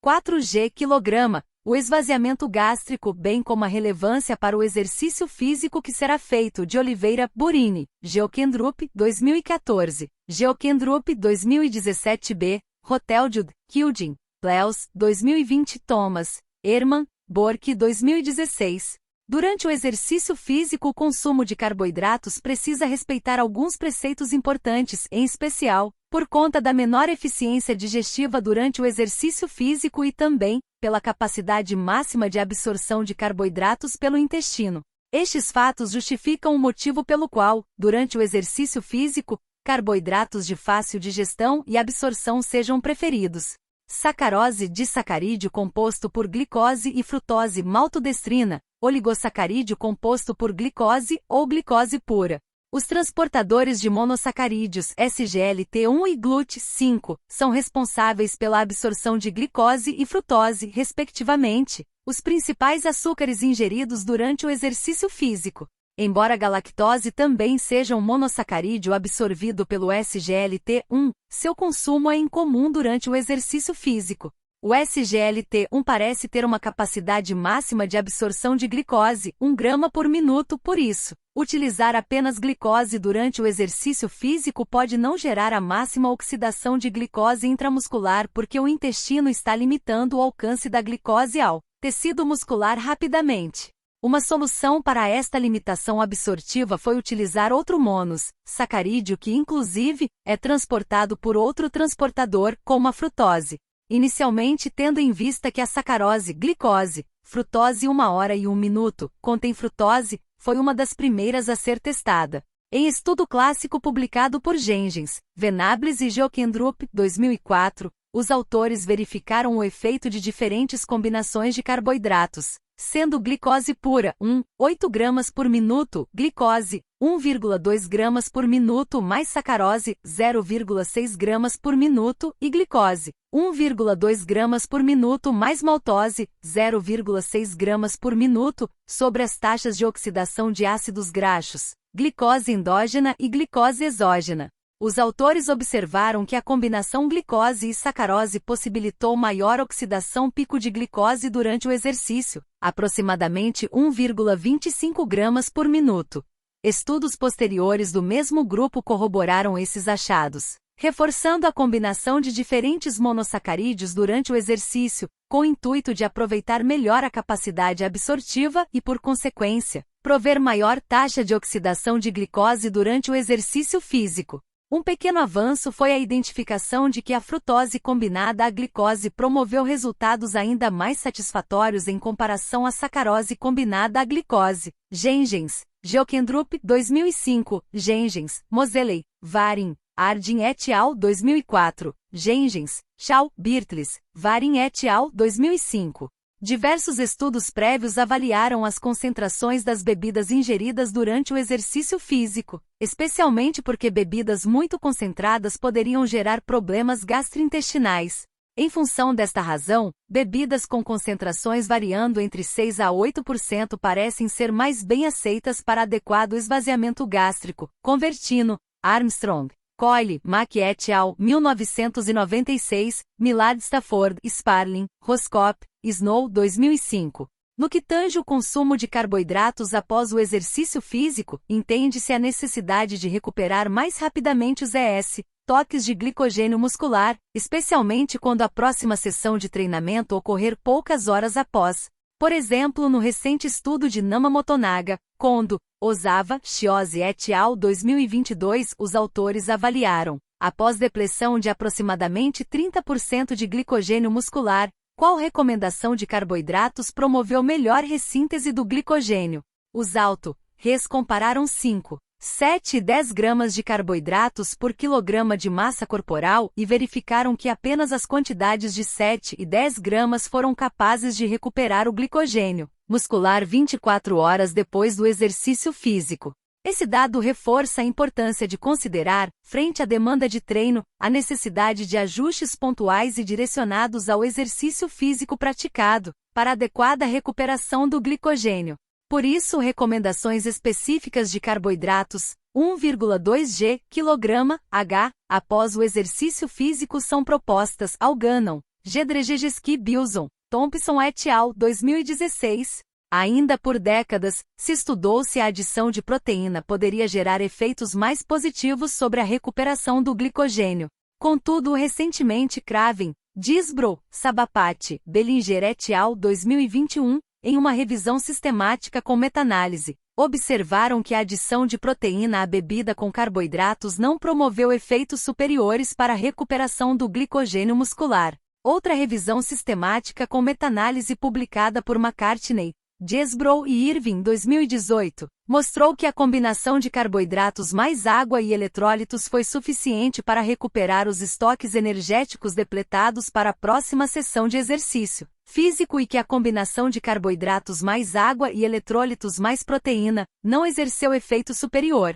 4 g/kg, o esvaziamento gástrico, bem como a relevância para o exercício físico que será feito. De Oliveira, Burini, Geokendrup, 2014, Geokendrup, 2017b, Hotel Jude Kildin, Pleus, 2020. Thomas, Herman, Bork, 2016. Durante o exercício físico, o consumo de carboidratos precisa respeitar alguns preceitos importantes, em especial, por conta da menor eficiência digestiva durante o exercício físico e também, pela capacidade máxima de absorção de carboidratos pelo intestino. Estes fatos justificam o motivo pelo qual, durante o exercício físico, carboidratos de fácil digestão e absorção sejam preferidos. Sacarose, disacarídeo composto por glicose e frutose, maltodestrina, oligosacarídeo composto por glicose ou glicose pura. Os transportadores de monossacarídeos, SGLT1 e GLUT5, são responsáveis pela absorção de glicose e frutose, respectivamente, os principais açúcares ingeridos durante o exercício físico. Embora a galactose também seja um monossacarídeo absorvido pelo SGLT1, seu consumo é incomum durante o exercício físico. O SGLT1 parece ter uma capacidade máxima de absorção de glicose, 1 grama por minuto, por isso, utilizar apenas glicose durante o exercício físico pode não gerar a máxima oxidação de glicose intramuscular porque o intestino está limitando o alcance da glicose ao tecido muscular rapidamente. Uma solução para esta limitação absortiva foi utilizar outro monossacarídeo que, inclusive, é transportado por outro transportador, como a frutose. Inicialmente, tendo em vista que a sacarose, glicose, frutose 1 hora e 1 minuto, contém frutose, foi uma das primeiras a ser testada. Em estudo clássico publicado por Gengens, Venables e Geokendrup, 2004, os autores verificaram o efeito de diferentes combinações de carboidratos, sendo glicose pura, 8 gramas por minuto, glicose, 1,2 gramas por minuto mais sacarose, 0,6 gramas por minuto e glicose, 1,2 gramas por minuto mais maltose, 0,6 gramas por minuto, sobre as taxas de oxidação de ácidos graxos, glicose endógena e glicose exógena. Os autores observaram que a combinação glicose e sacarose possibilitou maior oxidação pico de glicose durante o exercício, aproximadamente 1,25 gramas por minuto. Estudos posteriores do mesmo grupo corroboraram esses achados, reforçando a combinação de diferentes monossacarídeos durante o exercício, com o intuito de aproveitar melhor a capacidade absortiva e, por consequência, prover maior taxa de oxidação de glicose durante o exercício físico. Um pequeno avanço foi a identificação de que a frutose combinada à glicose promoveu resultados ainda mais satisfatórios em comparação à sacarose combinada à glicose. Gengens, Geokendrup, 2005, Gengens, Moseley, Varin, Ardin et al. 2004, Gengens, Shaw, Birtles, Varin et al. 2005. Diversos estudos prévios avaliaram as concentrações das bebidas ingeridas durante o exercício físico, especialmente porque bebidas muito concentradas poderiam gerar problemas gastrointestinais. Em função desta razão, bebidas com concentrações variando entre 6 a 8% parecem ser mais bem aceitas para adequado esvaziamento gástrico. Convertino, Armstrong, Coyle, Mack et al. 1996, Millard, Stafford, Sparling, Roscoe, Snow, 2005. No que tange o consumo de carboidratos após o exercício físico, entende-se a necessidade de recuperar mais rapidamente os ES, toques de glicogênio muscular, especialmente quando a próxima sessão de treinamento ocorrer poucas horas após. Por exemplo, no recente estudo de Namamoto Naga, Kondo, Ozawa, Shiose et al. 2022, os autores avaliaram, após depressão de aproximadamente 30% de glicogênio muscular, qual recomendação de carboidratos promoveu melhor ressíntese do glicogênio. Os auto-res compararam 5, 7 e 10 gramas de carboidratos por quilograma de massa corporal e verificaram que apenas as quantidades de 7 e 10 gramas foram capazes de recuperar o glicogênio muscular 24 horas depois do exercício físico. Esse dado reforça a importância de considerar, frente à demanda de treino, a necessidade de ajustes pontuais e direcionados ao exercício físico praticado, para adequada recuperação do glicogênio. Por isso, recomendações específicas de carboidratos, 1,2 g kg/h, após o exercício físico são propostas ao Gannon, Gedrejeski Bilson, Thompson et al. 2016. Ainda por décadas, se estudou se a adição de proteína poderia gerar efeitos mais positivos sobre a recuperação do glicogênio. Contudo, recentemente Craven, Disbrow, Sabapati, Bellinger et al. 2021, em uma revisão sistemática com meta-análise, observaram que a adição de proteína à bebida com carboidratos não promoveu efeitos superiores para a recuperação do glicogênio muscular. Outra revisão sistemática com meta-análise publicada por McCartney, Disbrow e Irving, 2018, mostrou que a combinação de carboidratos mais água e eletrólitos foi suficiente para recuperar os estoques energéticos depletados para a próxima sessão de exercício físico e que a combinação de carboidratos mais água e eletrólitos mais proteína não exerceu efeito superior.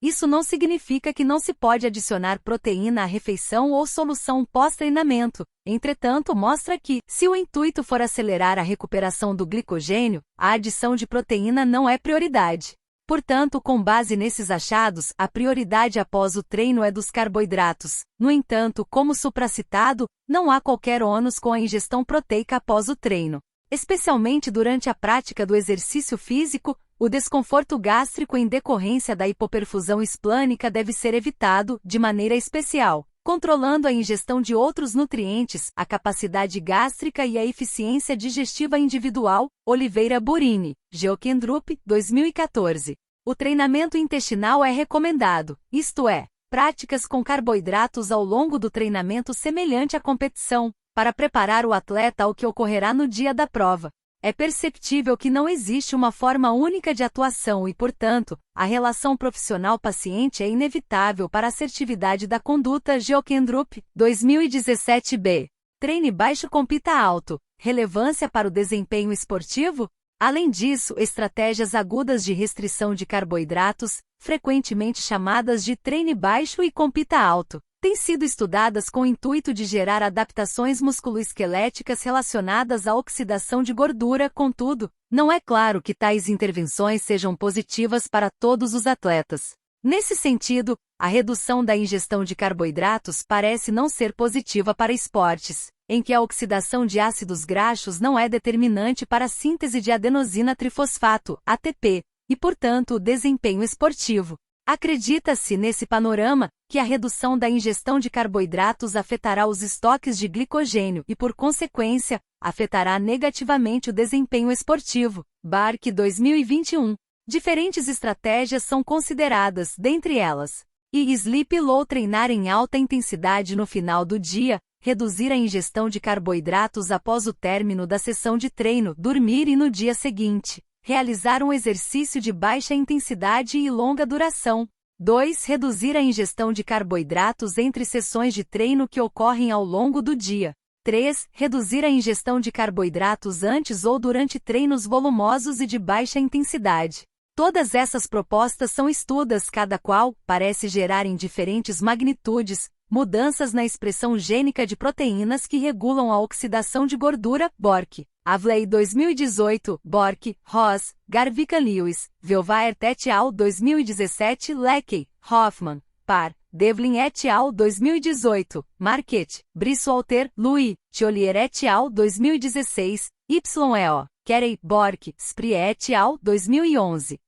Isso não significa que não se pode adicionar proteína à refeição ou solução pós-treinamento. Entretanto, mostra que, se o intuito for acelerar a recuperação do glicogênio, a adição de proteína não é prioridade. Portanto, com base nesses achados, a prioridade após o treino é dos carboidratos. No entanto, como supracitado, não há qualquer ônus com a ingestão proteica após o treino. Especialmente durante a prática do exercício físico, o desconforto gástrico em decorrência da hipoperfusão esplânica deve ser evitado, de maneira especial, controlando a ingestão de outros nutrientes, a capacidade gástrica e a eficiência digestiva individual. Oliveira Burini, Geokendrup, 2014. O treinamento intestinal é recomendado, isto é, práticas com carboidratos ao longo do treinamento semelhante à competição, para preparar o atleta ao que ocorrerá no dia da prova. É perceptível que não existe uma forma única de atuação e, portanto, a relação profissional-paciente é inevitável para a assertividade da conduta. Geokendrup, 2017b. Treine baixo, compita alto. Relevância para o desempenho esportivo? Além disso, estratégias agudas de restrição de carboidratos, frequentemente chamadas de treine baixo e compita alto, têm sido estudadas com o intuito de gerar adaptações musculoesqueléticas relacionadas à oxidação de gordura. Contudo, não é claro que tais intervenções sejam positivas para todos os atletas. Nesse sentido, a redução da ingestão de carboidratos parece não ser positiva para esportes em que a oxidação de ácidos graxos não é determinante para a síntese de adenosina trifosfato, ATP, e, portanto, o desempenho esportivo. Acredita-se nesse panorama que a redução da ingestão de carboidratos afetará os estoques de glicogênio e, por consequência, afetará negativamente o desempenho esportivo. Bark, 2021. Diferentes estratégias são consideradas, dentre elas, Sleep Low, treinar em alta intensidade no final do dia, reduzir a ingestão de carboidratos após o término da sessão de treino, dormir e no dia seguinte, realizar um exercício de baixa intensidade e longa duração. 2. Reduzir a ingestão de carboidratos entre sessões de treino que ocorrem ao longo do dia. 3. Reduzir a ingestão de carboidratos antes ou durante treinos volumosos e de baixa intensidade. Todas essas propostas são estudadas, cada qual parece gerar em diferentes magnitudes mudanças na expressão gênica de proteínas que regulam a oxidação de gordura. Bork, Avley, 2018, Bork, Ross, Garvica Lewis, Velvaert et al. 2017, Leckey, Hoffman, Par, Devlin et al. 2018, Marquette, Briswalter, Louis, Thiolier et al. 2016, YEO, Carey, Bork, Spree et al. 2011.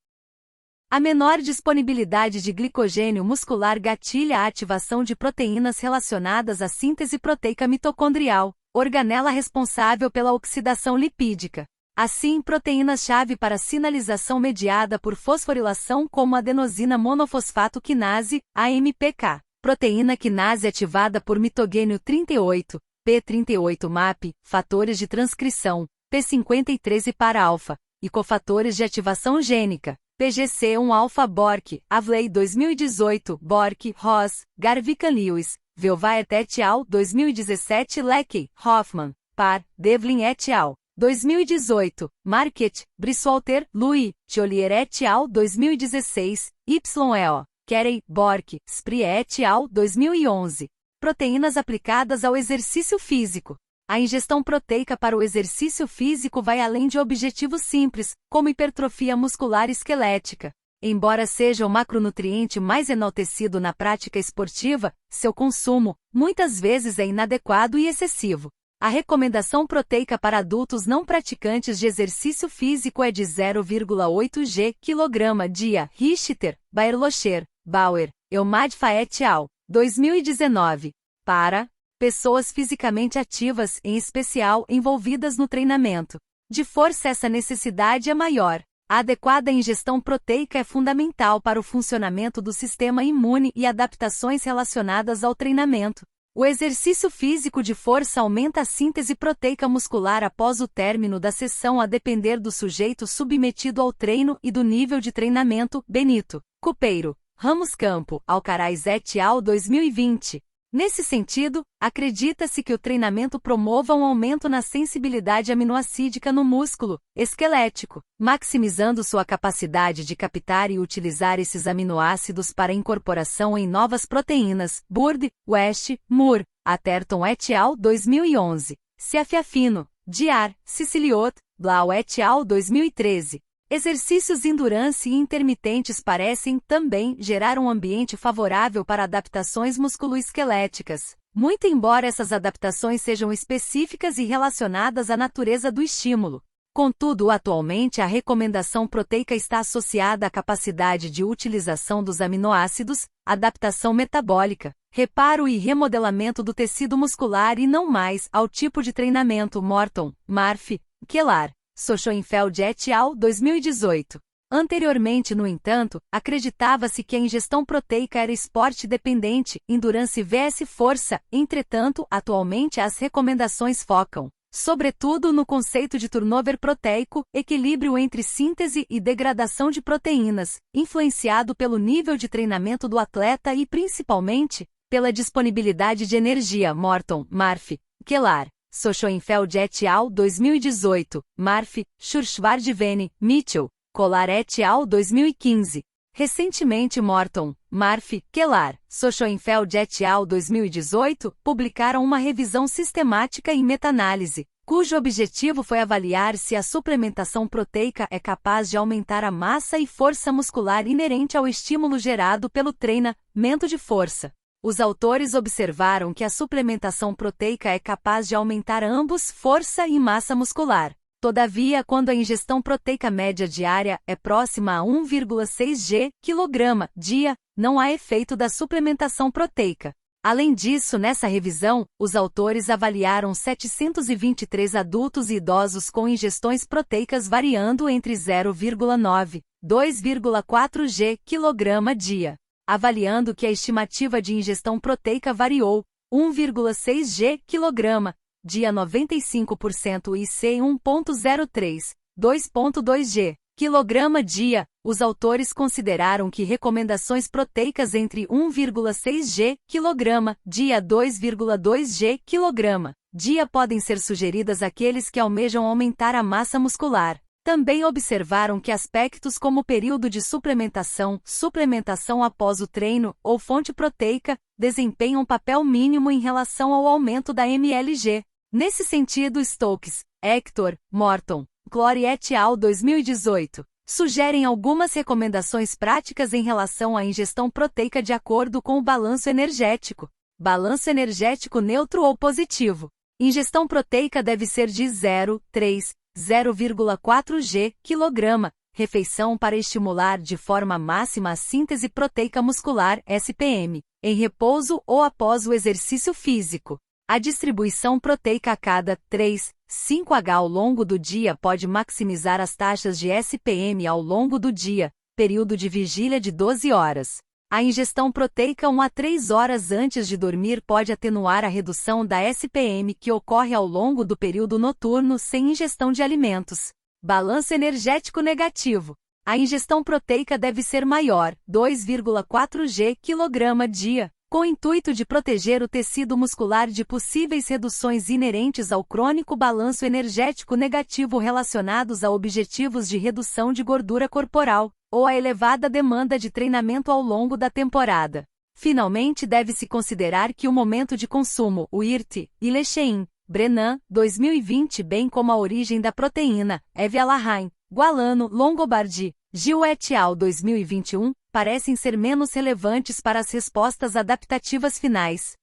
A menor disponibilidade de glicogênio muscular gatilha a ativação de proteínas relacionadas à síntese proteica mitocondrial, organela responsável pela oxidação lipídica. Assim, proteínas-chave para sinalização mediada por fosforilação como adenosina monofosfato quinase, AMPK, proteína quinase ativada por mitogênio 38, P38-MAP, fatores de transcrição, P53 e para-alfa, e cofatores de ativação gênica, PGC1-alfa. Bork, Avley, 2018, Bork, Ross, Garvica Lewis, Velvaert et al. 2017, Leckey, Hoffman, Par, Devlin et al. 2018, Marquette, Briswalter, Louis, Thiolier et al. 2016, YEO, Carey, Bork, Spree et al. 2011. Proteínas aplicadas ao exercício físico. A ingestão proteica para o exercício físico vai além de objetivos simples, como hipertrofia muscular esquelética. Embora seja o macronutriente mais enaltecido na prática esportiva, seu consumo, muitas vezes, é inadequado e excessivo. A recomendação proteica para adultos não praticantes de exercício físico é de 0,8 g/kg dia. Richter, Baerlocher, Bauer, Eumadfa et al. 2019. Para pessoas fisicamente ativas, em especial envolvidas no treinamento de força, essa necessidade é maior. A adequada ingestão proteica é fundamental para o funcionamento do sistema imune e adaptações relacionadas ao treinamento. O exercício físico de força aumenta a síntese proteica muscular após o término da sessão, a depender do sujeito submetido ao treino e do nível de treinamento. Benito, Cupeiro, Ramos Campo, Alcaraz et al. 2020. Nesse sentido, acredita-se que o treinamento promova um aumento na sensibilidade aminoacídica no músculo esquelético, maximizando sua capacidade de captar e utilizar esses aminoácidos para incorporação em novas proteínas. Burd, West, Moore, Atherton et al. 2011. Ciafiafino, Diar, Siciliot, Blau et al. 2013. Exercícios endurance e intermitentes parecem, também, gerar um ambiente favorável para adaptações musculoesqueléticas, muito embora essas adaptações sejam específicas e relacionadas à natureza do estímulo. Contudo, atualmente a recomendação proteica está associada à capacidade de utilização dos aminoácidos, adaptação metabólica, reparo e remodelamento do tecido muscular e não mais ao tipo de treinamento. Morton, Murphy, Kellar, Schoenfeld et al. 2018. Anteriormente, no entanto, acreditava-se que a ingestão proteica era esporte dependente, endurance vs força. Entretanto, atualmente as recomendações focam sobretudo no conceito de turnover proteico, equilíbrio entre síntese e degradação de proteínas, influenciado pelo nível de treinamento do atleta e, principalmente, pela disponibilidade de energia. Morton, Murphy, Kelar, Schoenfeld et al. 2018, Murphy, Schwarzwene, Mitchell, Kolar et al. 2015. Recentemente Morton, Murphy, Kelar, Schoenfeld et al. 2018, publicaram uma revisão sistemática e meta-análise, cujo objetivo foi avaliar se a suplementação proteica é capaz de aumentar a massa e força muscular inerente ao estímulo gerado pelo treinamento de força. Os autores observaram que a suplementação proteica é capaz de aumentar ambos força e massa muscular. Todavia, quando a ingestão proteica média diária é próxima a 1,6 g/kg/dia, não há efeito da suplementação proteica. Além disso, nessa revisão, os autores avaliaram 723 adultos e idosos com ingestões proteicas variando entre 0,9 e 2,4 g/kg/dia, avaliando que a estimativa de ingestão proteica variou 1,6 g/kg/dia, 95% e C 1,03, 2,2 g/kg/dia. Os autores consideraram que recomendações proteicas entre 1,6 g/kg/dia e 2,2 g/kg/dia podem ser sugeridas àqueles que almejam aumentar a massa muscular. Também observaram que aspectos como período de suplementação, suplementação após o treino ou fonte proteica desempenham papel mínimo em relação ao aumento da mLG. Nesse sentido, Stokes, Hector, Morton, Clore et al. 2018, sugerem algumas recomendações práticas em relação à ingestão proteica de acordo com o balanço energético. Balanço energético neutro ou positivo. Ingestão proteica deve ser de 0,4 g/kg, refeição para estimular de forma máxima a síntese proteica muscular, SPM, em repouso ou após o exercício físico. A distribuição proteica a cada 3,5 h ao longo do dia pode maximizar as taxas de SPM ao longo do dia, período de vigília de 12 horas. A ingestão proteica 1 a 3 horas antes de dormir pode atenuar a redução da SPM que ocorre ao longo do período noturno sem ingestão de alimentos. Balanço energético negativo. A ingestão proteica deve ser maior, 2,4 g/kg/dia, com o intuito de proteger o tecido muscular de possíveis reduções inerentes ao crônico balanço energético negativo relacionados a objetivos de redução de gordura corporal, ou a elevada demanda de treinamento ao longo da temporada. Finalmente, deve-se considerar que o momento de consumo, o IRT, e Lechein, Brennan, 2020, bem como a origem da proteína, Evia Lahine, Gualano, Longobardi, Gil et al. 2021, parecem ser menos relevantes para as respostas adaptativas finais.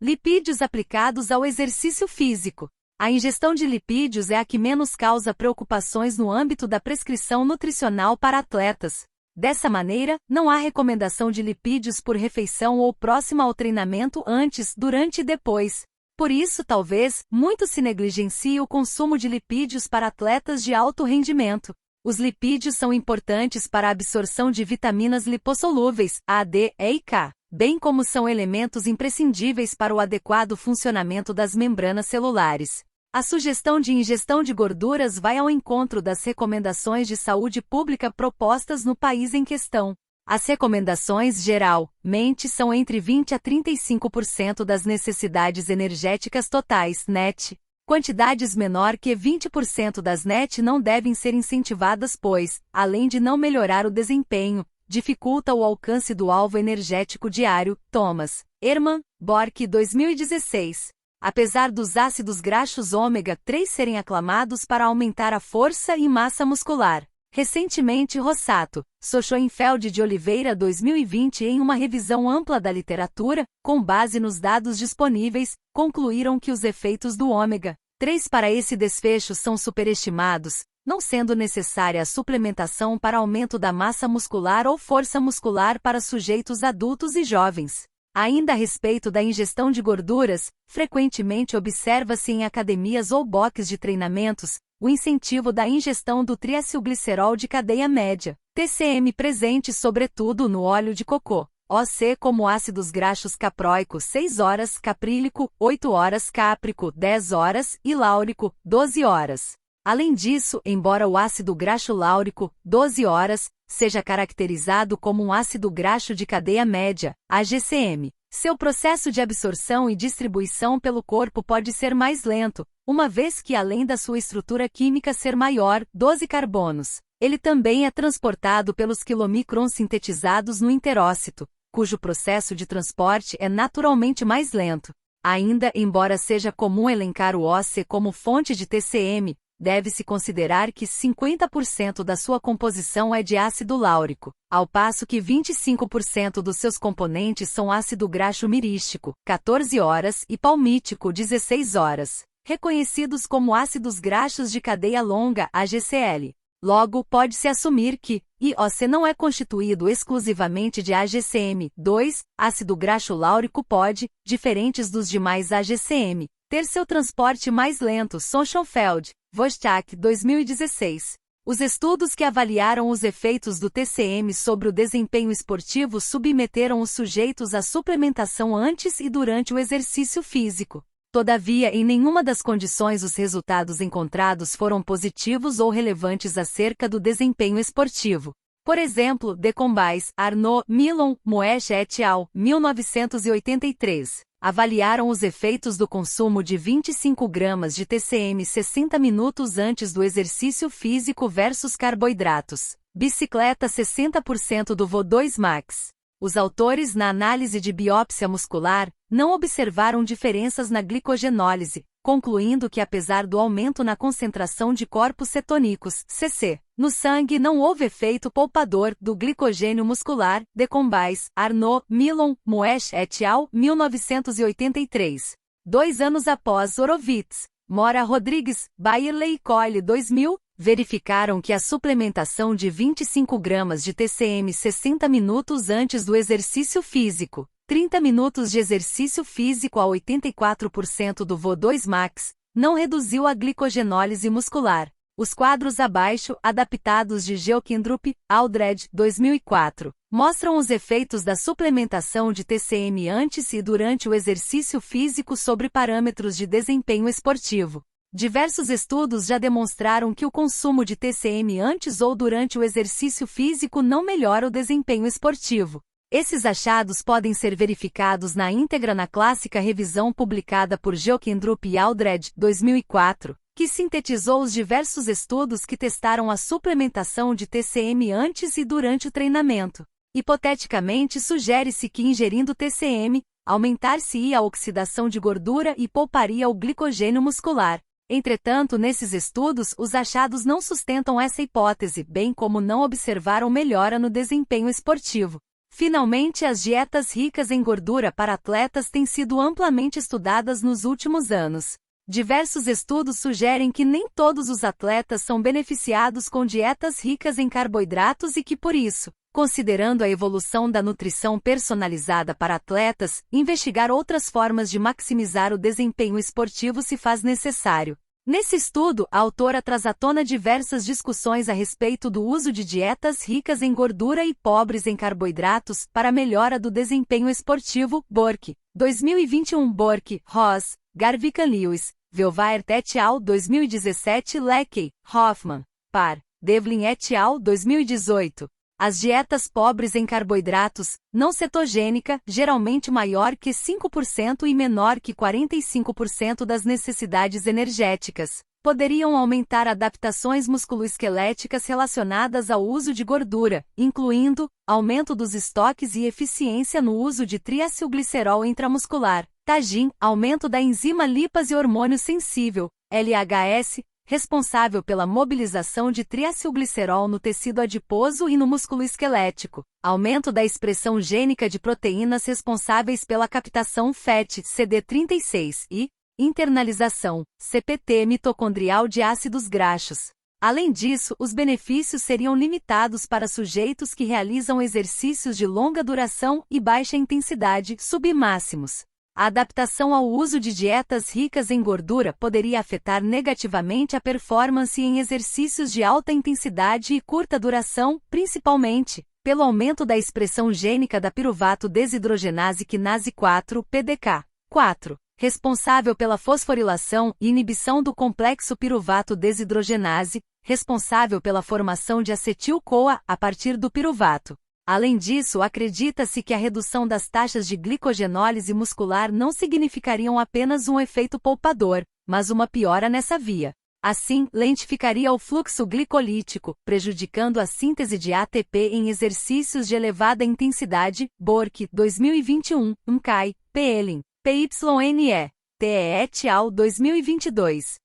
Lipídios aplicados ao exercício físico. A ingestão de lipídios é a que menos causa preocupações no âmbito da prescrição nutricional para atletas. Dessa maneira, não há recomendação de lipídios por refeição ou próxima ao treinamento antes, durante e depois. Por isso, talvez, muito se negligencie o consumo de lipídios para atletas de alto rendimento. Os lipídios são importantes para a absorção de vitaminas lipossolúveis, A, D, E e K, bem como são elementos imprescindíveis para o adequado funcionamento das membranas celulares. A sugestão de ingestão de gorduras vai ao encontro das recomendações de saúde pública propostas no país em questão. As recomendações, geralmente, são entre 20% a 35% das necessidades energéticas totais, NET. Quantidades menor que 20% das NET não devem ser incentivadas pois, além de não melhorar o desempenho, dificulta o alcance do alvo energético diário. Thomas, Herman, Bork, 2016. Apesar dos ácidos graxos ômega 3 serem aclamados para aumentar a força e massa muscular. Recentemente Rossato, Schoenfeld de Oliveira 2020 em uma revisão ampla da literatura, com base nos dados disponíveis, concluíram que os efeitos do ômega 3 para esse desfecho são superestimados, não sendo necessária a suplementação para aumento da massa muscular ou força muscular para sujeitos adultos e jovens. Ainda a respeito da ingestão de gorduras, frequentemente observa-se em academias ou boxes de treinamentos, o incentivo da ingestão do triacilglicerol de cadeia média, TCM presente sobretudo no óleo de cocô. OC como ácidos graxos caproico 6 horas, caprílico 8 horas, cáprico 10 horas e láurico 12 horas. Além disso, embora o ácido graxo láurico 12 horas seja caracterizado como um ácido graxo de cadeia média, AGCM, seu processo de absorção e distribuição pelo corpo pode ser mais lento, uma vez que além da sua estrutura química ser maior, 12 carbonos, ele também é transportado pelos quilomicrons sintetizados no interócito, cujo processo de transporte é naturalmente mais lento. Ainda, embora seja comum elencar o OC como fonte de TCM, deve-se considerar que 50% da sua composição é de ácido láurico, ao passo que 25% dos seus componentes são ácido graxo mirístico, 14 horas, e palmítico, 16 horas, reconhecidos como ácidos graxos de cadeia longa, AGCL. Logo, pode-se assumir que IOC não é constituído exclusivamente de AGCM. 2. Ácido graxo láurico pode, diferentes dos demais AGCM, ter seu transporte mais lento. Sonnenfeld, Vostak, 2016. Os estudos que avaliaram os efeitos do TCM sobre o desempenho esportivo submeteram os sujeitos à suplementação antes e durante o exercício físico. Todavia, em nenhuma das condições os resultados encontrados foram positivos ou relevantes acerca do desempenho esportivo. Por exemplo, Decombes, Arnaud, Milon, Moesch et al., 1983, avaliaram os efeitos do consumo de 25 gramas de TCM 60 minutos antes do exercício físico versus carboidratos. Bicicleta 60% do VO2 max. Os autores, na análise de biópsia muscular, não observaram diferenças na glicogenólise, concluindo que apesar do aumento na concentração de corpos cetônicos, CC, no sangue não houve efeito poupador do glicogênio muscular. Decombes, Arnaud, Milon, Moesch et al., 1983. 2 anos após Horowitz, Mora Rodrigues, Bailey e Coyle 2000, verificaram que a suplementação de 25 gramas de TCM 60 minutos antes do exercício físico, 30 minutos de exercício físico a 84% do VO2 max, não reduziu a glicogenólise muscular. Os quadros abaixo, adaptados de Geokendrup, Aldred, 2004, mostram os efeitos da suplementação de TCM antes e durante o exercício físico sobre parâmetros de desempenho esportivo. Diversos estudos já demonstraram que o consumo de TCM antes ou durante o exercício físico não melhora o desempenho esportivo. Esses achados podem ser verificados na íntegra na clássica revisão publicada por Geokendrup e Aldred, 2004, que sintetizou os diversos estudos que testaram a suplementação de TCM antes e durante o treinamento. Hipoteticamente, sugere-se que ingerindo TCM, aumentar-se-ia a oxidação de gordura e pouparia o glicogênio muscular. Entretanto, nesses estudos, os achados não sustentam essa hipótese, bem como não observaram melhora no desempenho esportivo. Finalmente, as dietas ricas em gordura para atletas têm sido amplamente estudadas nos últimos anos. Diversos estudos sugerem que nem todos os atletas são beneficiados com dietas ricas em carboidratos e que por isso, considerando a evolução da nutrição personalizada para atletas, investigar outras formas de maximizar o desempenho esportivo se faz necessário. Nesse estudo, a autora traz à tona diversas discussões a respeito do uso de dietas ricas em gordura e pobres em carboidratos para a melhora do desempenho esportivo. Burke, 2021. Burke, Ross, Garvican-Lewis, Velvaert et al. 2017. Leckey, Hoffman, par. Devlin et al. 2018. As dietas pobres em carboidratos, não cetogênica, geralmente maior que 5% e menor que 45% das necessidades energéticas, poderiam aumentar adaptações musculoesqueléticas relacionadas ao uso de gordura, incluindo aumento dos estoques e eficiência no uso de triacilglicerol intramuscular, Tagin, aumento da enzima lipase hormônio sensível, LHS, responsável pela mobilização de triacilglicerol no tecido adiposo e no músculo esquelético, aumento da expressão gênica de proteínas responsáveis pela captação FET, CD36 e internalização, CPT mitocondrial de ácidos graxos. Além disso, os benefícios seriam limitados para sujeitos que realizam exercícios de longa duração e baixa intensidade, submáximos. A adaptação ao uso de dietas ricas em gordura poderia afetar negativamente a performance em exercícios de alta intensidade e curta duração, principalmente pelo aumento da expressão gênica da piruvato desidrogenase quinase 4, PDK. 4. Responsável pela fosforilação e inibição do complexo piruvato desidrogenase, responsável pela formação de acetil-CoA a partir do piruvato. Além disso, acredita-se que a redução das taxas de glicogenólise muscular não significariam apenas um efeito poupador, mas uma piora nessa via. Assim, lentificaria o fluxo glicolítico, prejudicando a síntese de ATP em exercícios de elevada intensidade. Bork, 2021, Mkai, Pelin, PYNE, TE et al. 2022.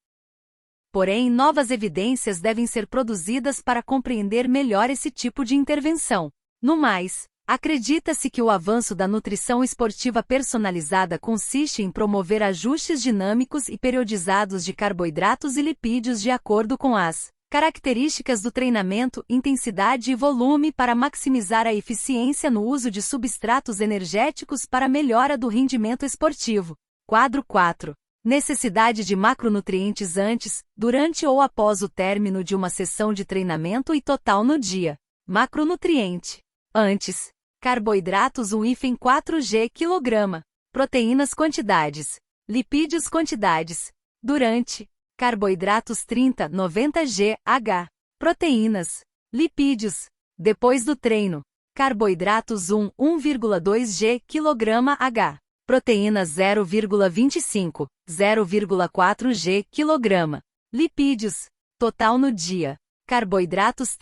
Porém, novas evidências devem ser produzidas para compreender melhor esse tipo de intervenção. No mais, acredita-se que o avanço da nutrição esportiva personalizada consiste em promover ajustes dinâmicos e periodizados de carboidratos e lipídios de acordo com as características do treinamento, intensidade e volume para maximizar a eficiência no uso de substratos energéticos para melhora do rendimento esportivo. Quadro 4. Necessidade de macronutrientes antes, durante ou após o término de uma sessão de treinamento e total no dia. Macronutriente. Antes. Carboidratos 1,4 g kg. Proteínas quantidades. Lipídios quantidades. Durante. Carboidratos 90 g/h. Proteínas. Lipídios. Depois do treino. Carboidratos 1,2 g kg/h. Proteínas 0,4 g kg. Lipídios. Total no dia. Carboidratos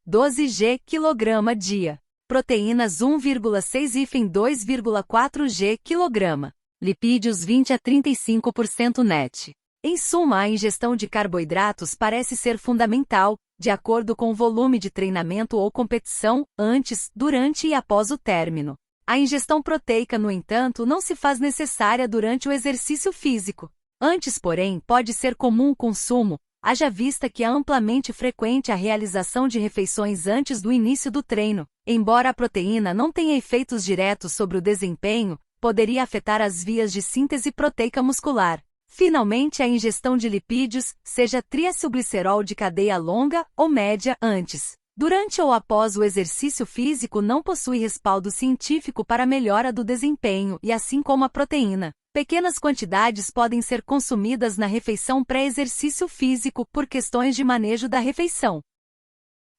12 g kg dia. Proteínas 1,6 - 2,4 g kg. Lipídios 20 a 35% net. Em suma, a ingestão de carboidratos parece ser fundamental, de acordo com o volume de treinamento ou competição, antes, durante e após o término. A ingestão proteica, no entanto, não se faz necessária durante o exercício físico. Antes, porém, pode ser comum o consumo, haja vista que é amplamente frequente a realização de refeições antes do início do treino. Embora a proteína não tenha efeitos diretos sobre o desempenho, poderia afetar as vias de síntese proteica muscular. Finalmente, a ingestão de lipídios, seja triacilglicerol de cadeia longa ou média, antes, durante ou após o exercício físico não possui respaldo científico para melhora do desempenho e assim como a proteína. Pequenas quantidades podem ser consumidas na refeição pré-exercício físico por questões de manejo da refeição.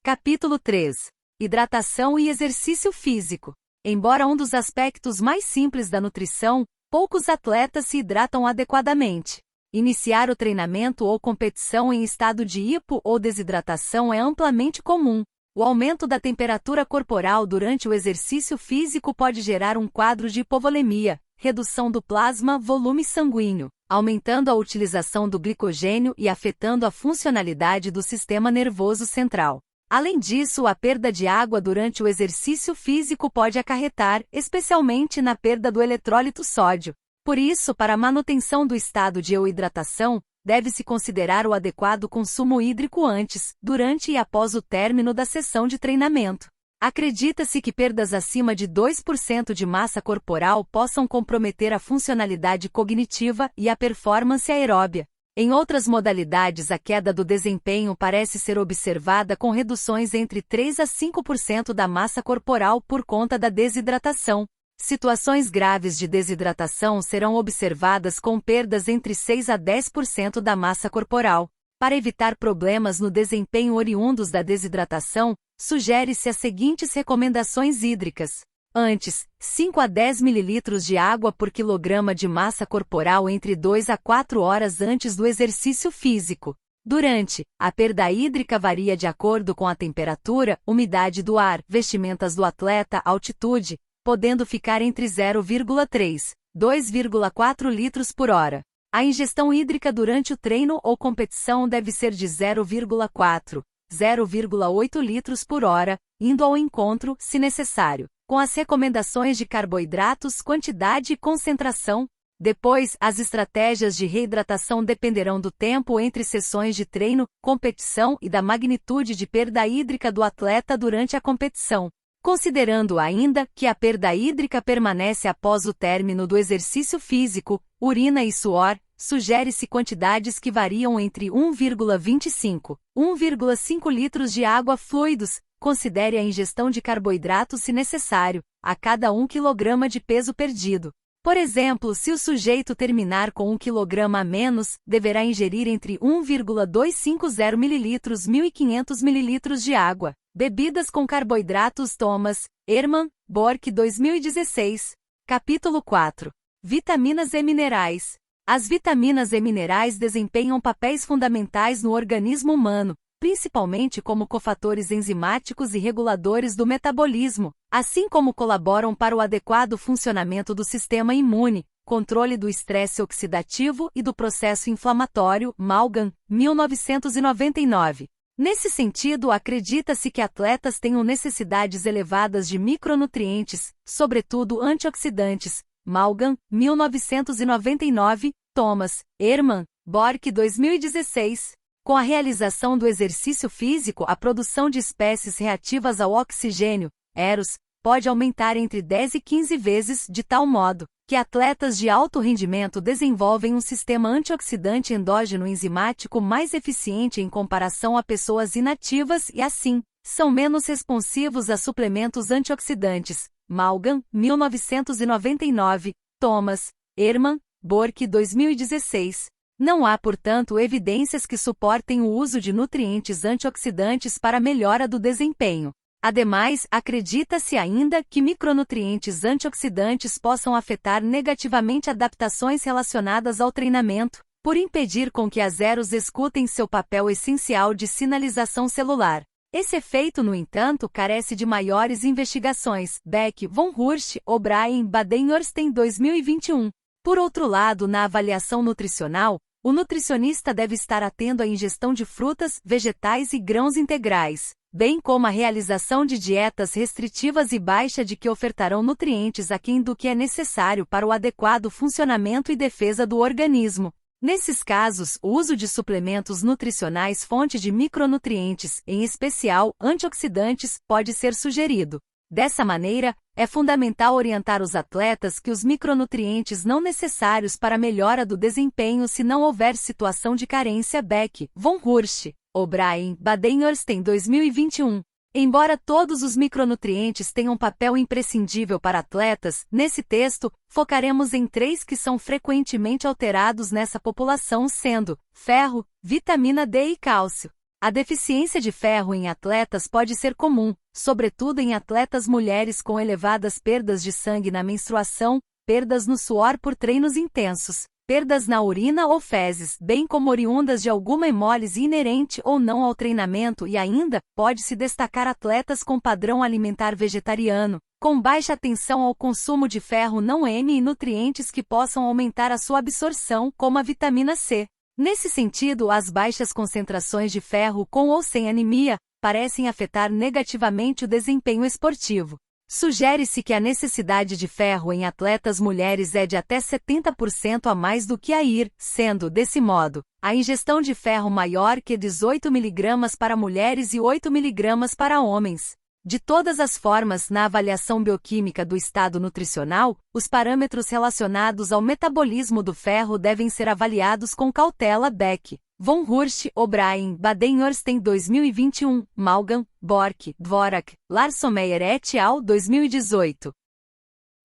Capítulo 3. Hidratação e exercício físico. Embora um dos aspectos mais simples da nutrição, poucos atletas se hidratam adequadamente. Iniciar o treinamento ou competição em estado de hipo ou desidratação é amplamente comum. O aumento da temperatura corporal durante o exercício físico pode gerar um quadro de hipovolemia, redução do plasma volume sanguíneo, aumentando a utilização do glicogênio e afetando a funcionalidade do sistema nervoso central. Além disso, a perda de água durante o exercício físico pode acarretar, especialmente na perda do eletrólito sódio. Por isso, para a manutenção do estado de euidratação, deve-se considerar o adequado consumo hídrico antes, durante e após o término da sessão de treinamento. Acredita-se que perdas acima de 2% de massa corporal possam comprometer a funcionalidade cognitiva e a performance aeróbia. Em outras modalidades, a queda do desempenho parece ser observada com reduções entre 3 a 5% da massa corporal por conta da desidratação. Situações graves de desidratação serão observadas com perdas entre 6 a 10% da massa corporal. Para evitar problemas no desempenho oriundos da desidratação, sugere-se as seguintes recomendações hídricas. Antes, 5 a 10 ml de água por quilograma de massa corporal entre 2 a 4 horas antes do exercício físico. Durante, a perda hídrica varia de acordo com a temperatura, umidade do ar, vestimentas do atleta, altitude, podendo ficar entre 0,3 e 2,4 litros por hora. A ingestão hídrica durante o treino ou competição deve ser de 0,4 a 0,8 litros por hora, indo ao encontro, se necessário, com as recomendações de carboidratos, quantidade e concentração. Depois, as estratégias de reidratação dependerão do tempo entre sessões de treino, competição e da magnitude de perda hídrica do atleta durante a competição. Considerando ainda que a perda hídrica permanece após o término do exercício físico, urina e suor, sugere-se quantidades que variam entre 1,25 e 1,5 litros de água fluidos, considere a ingestão de carboidratos se necessário, a cada 1 kg de peso perdido. Por exemplo, se o sujeito terminar com 1 kg a menos, deverá ingerir entre 1,250 ml e 1.500 ml de água. Bebidas com carboidratos. Thomas, Hermann, Bork 2016. Capítulo 4. Vitaminas e minerais. As vitaminas e minerais desempenham papéis fundamentais no organismo humano, principalmente como cofatores enzimáticos e reguladores do metabolismo, assim como colaboram para o adequado funcionamento do sistema imune, controle do estresse oxidativo e do processo inflamatório. Malgam, 1999. Nesse sentido, acredita-se que atletas tenham necessidades elevadas de micronutrientes, sobretudo antioxidantes. Malgam, 1999, Thomas, Hermann, Bork 2016. Com a realização do exercício físico, a produção de espécies reativas ao oxigênio, EROS, pode aumentar entre 10 e 15 vezes, de tal modo que atletas de alto rendimento desenvolvem um sistema antioxidante endógeno enzimático mais eficiente em comparação a pessoas inativas e, assim, são menos responsivos a suplementos antioxidantes. Malgam, 1999, Thomas, Hermann, Bork 2016. Não há, portanto, evidências que suportem o uso de nutrientes antioxidantes para a melhora do desempenho. Ademais, acredita-se ainda que micronutrientes antioxidantes possam afetar negativamente adaptações relacionadas ao treinamento, por impedir com que as EROS executem seu papel essencial de sinalização celular. Esse efeito, no entanto, carece de maiores investigações. Beck, von Hurst, O'Brien, Baden-Orsten 2021. Por outro lado, na avaliação nutricional, o nutricionista deve estar atento à ingestão de frutas, vegetais e grãos integrais, bem como à realização de dietas restritivas e baixa de que ofertarão nutrientes aquém do que é necessário para o adequado funcionamento e defesa do organismo. Nesses casos, o uso de suplementos nutricionais fonte de micronutrientes, em especial antioxidantes, pode ser sugerido. Dessa maneira, é fundamental orientar os atletas que os micronutrientes não necessários para a melhora do desempenho se não houver situação de carência. Beck, von Hurst, O'Brien, Baden-Orsten 2021. Embora todos os micronutrientes tenham papel imprescindível para atletas, nesse texto, focaremos em 3 que são frequentemente alterados nessa população, sendo ferro, vitamina D e cálcio. A deficiência de ferro em atletas pode ser comum, sobretudo em atletas mulheres com elevadas perdas de sangue na menstruação, perdas no suor por treinos intensos, perdas na urina ou fezes, bem como oriundas de alguma hemólise inerente ou não ao treinamento, e ainda, pode-se destacar atletas com padrão alimentar vegetariano, com baixa atenção ao consumo de ferro não M e nutrientes que possam aumentar a sua absorção, como a vitamina C. Nesse sentido, as baixas concentrações de ferro com ou sem anemia parecem afetar negativamente o desempenho esportivo. Sugere-se que a necessidade de ferro em atletas mulheres é de até 70% a mais do que a IR, sendo, desse modo, a ingestão de ferro maior que 18 mg para mulheres e 8 mg para homens. De todas as formas, na avaliação bioquímica do estado nutricional, os parâmetros relacionados ao metabolismo do ferro devem ser avaliados com cautela. Beck, von Hurst, O'Brien, Baden-Orsten 2021, Malgam, Bork, Dvorak, Larsson-Meyer et al. 2018.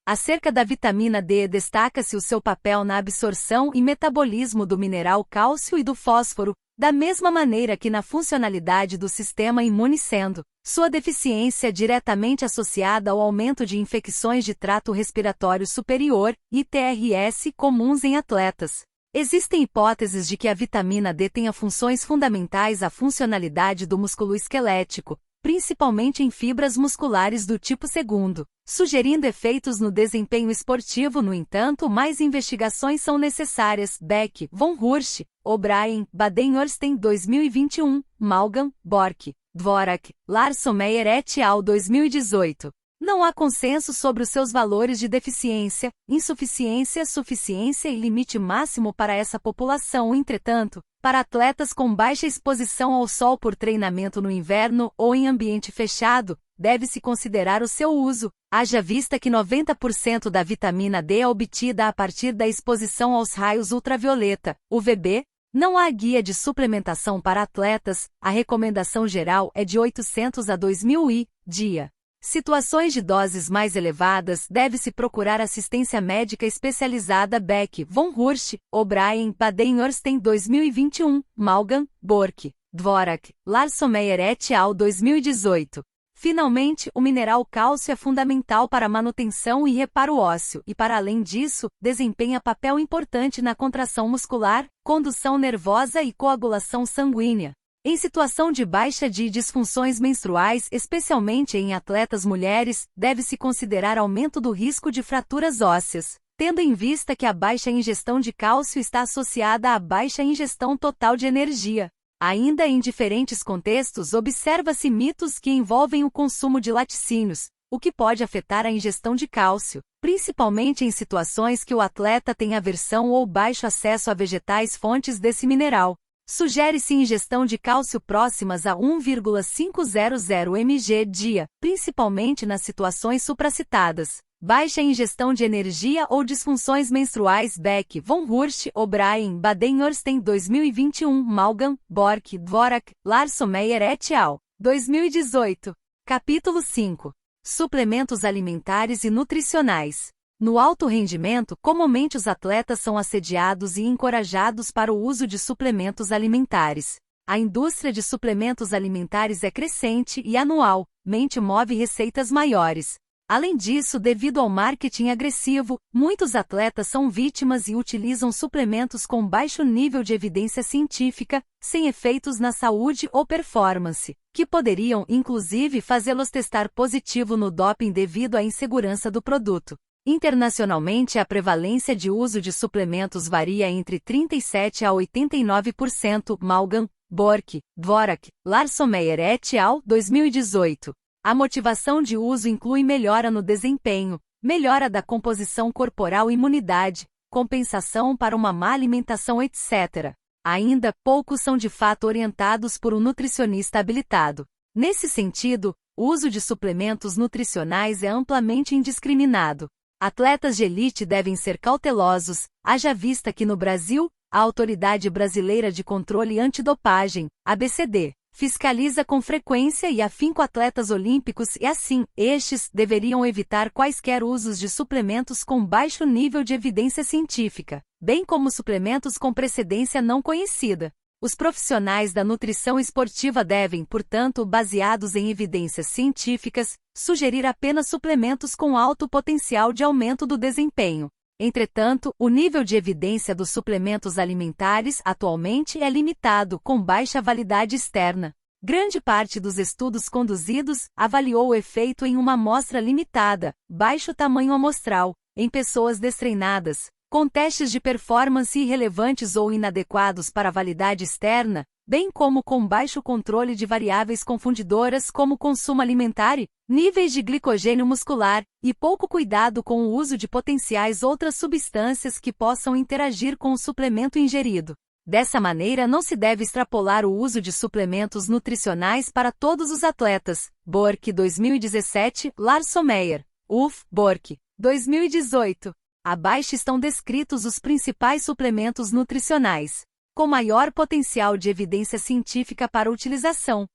Acerca da vitamina D, destaca-se o seu papel na absorção e metabolismo do mineral cálcio e do fósforo, da mesma maneira que na funcionalidade do sistema imune, sendo sua deficiência diretamente associada ao aumento de infecções de trato respiratório superior, ITRS, comuns em atletas. Existem hipóteses de que a vitamina D tenha funções fundamentais à funcionalidade do músculo esquelético, principalmente em fibras musculares do tipo 2º, sugerindo efeitos no desempenho esportivo. No entanto, mais investigações são necessárias. Beck, von Hurst, O'Brien, Baden-Orsten 2021, Malgam, Bork, Dvorak, Larsson-Meyer et al. 2018. Não há consenso sobre os seus valores de deficiência, insuficiência, suficiência e limite máximo para essa população. Entretanto, para atletas com baixa exposição ao sol por treinamento no inverno ou em ambiente fechado, deve-se considerar o seu uso, haja vista que 90% da vitamina D é obtida a partir da exposição aos raios ultravioleta, UVB, Não há guia de suplementação para atletas, a recomendação geral é de 800 a 2000 dia. Situações de doses mais elevadas, deve-se procurar assistência médica especializada. Beck, von Hurst, O'Brien, Baden-Orsten 2021, Malgan, Bork, Dvorak, Larsomeyer et al. 2018. Finalmente, o mineral cálcio é fundamental para a manutenção e reparo ósseo e, para além disso, desempenha papel importante na contração muscular, condução nervosa e coagulação sanguínea. Em situação de baixa de disfunções menstruais, especialmente em atletas mulheres, deve-se considerar aumento do risco de fraturas ósseas, tendo em vista que a baixa ingestão de cálcio está associada à baixa ingestão total de energia. Ainda em diferentes contextos, observa-se mitos que envolvem o consumo de laticínios, o que pode afetar a ingestão de cálcio, principalmente em situações que o atleta tem aversão ou baixo acesso a vegetais fontes desse mineral. Sugere-se ingestão de cálcio próximas a 1,500 mg dia, principalmente nas situações supracitadas. Baixa ingestão de energia ou disfunções menstruais. Beck, von Hurst, O'Brien, Baden-Orsten 2021, Malgan, Bork, Dvorak, Larsomeyer et al. 2018. Capítulo 5. Suplementos alimentares e nutricionais. No alto rendimento, comumente os atletas são assediados e encorajados para o uso de suplementos alimentares. A indústria de suplementos alimentares é crescente e anualmente move receitas maiores. Além disso, devido ao marketing agressivo, muitos atletas são vítimas e utilizam suplementos com baixo nível de evidência científica, sem efeitos na saúde ou performance, que poderiam inclusive fazê-los testar positivo no doping devido à insegurança do produto. Internacionalmente, a prevalência de uso de suplementos varia entre 37% a 89%. Malgan, Bork, Dvorak, Larsomeyer et al. 2018. A motivação de uso inclui melhora no desempenho, melhora da composição corporal e imunidade, compensação para uma má alimentação, etc. Ainda, poucos são de fato orientados por um nutricionista habilitado. Nesse sentido, o uso de suplementos nutricionais é amplamente indiscriminado. Atletas de elite devem ser cautelosos, haja vista que no Brasil, a Autoridade Brasileira de Controle Antidopagem, ABCD, fiscaliza com frequência e afinco atletas olímpicos e assim, estes deveriam evitar quaisquer usos de suplementos com baixo nível de evidência científica, bem como suplementos com precedência não conhecida. Os profissionais da nutrição esportiva devem, portanto, baseados em evidências científicas, sugerir apenas suplementos com alto potencial de aumento do desempenho. Entretanto, o nível de evidência dos suplementos alimentares atualmente é limitado, com baixa validade externa. Grande parte dos estudos conduzidos avaliou o efeito em uma amostra limitada, baixo tamanho amostral, em pessoas destreinadas, com testes de performance irrelevantes ou inadequados para a validade externa, bem como com baixo controle de variáveis confundidoras como consumo alimentar, níveis de glicogênio muscular, e pouco cuidado com o uso de potenciais outras substâncias que possam interagir com o suplemento ingerido. Dessa maneira, não se deve extrapolar o uso de suplementos nutricionais para todos os atletas. Bork 2017, Larsomeyer, Bork 2018. Abaixo estão descritos os principais suplementos nutricionais, com maior potencial de evidência científica para utilização.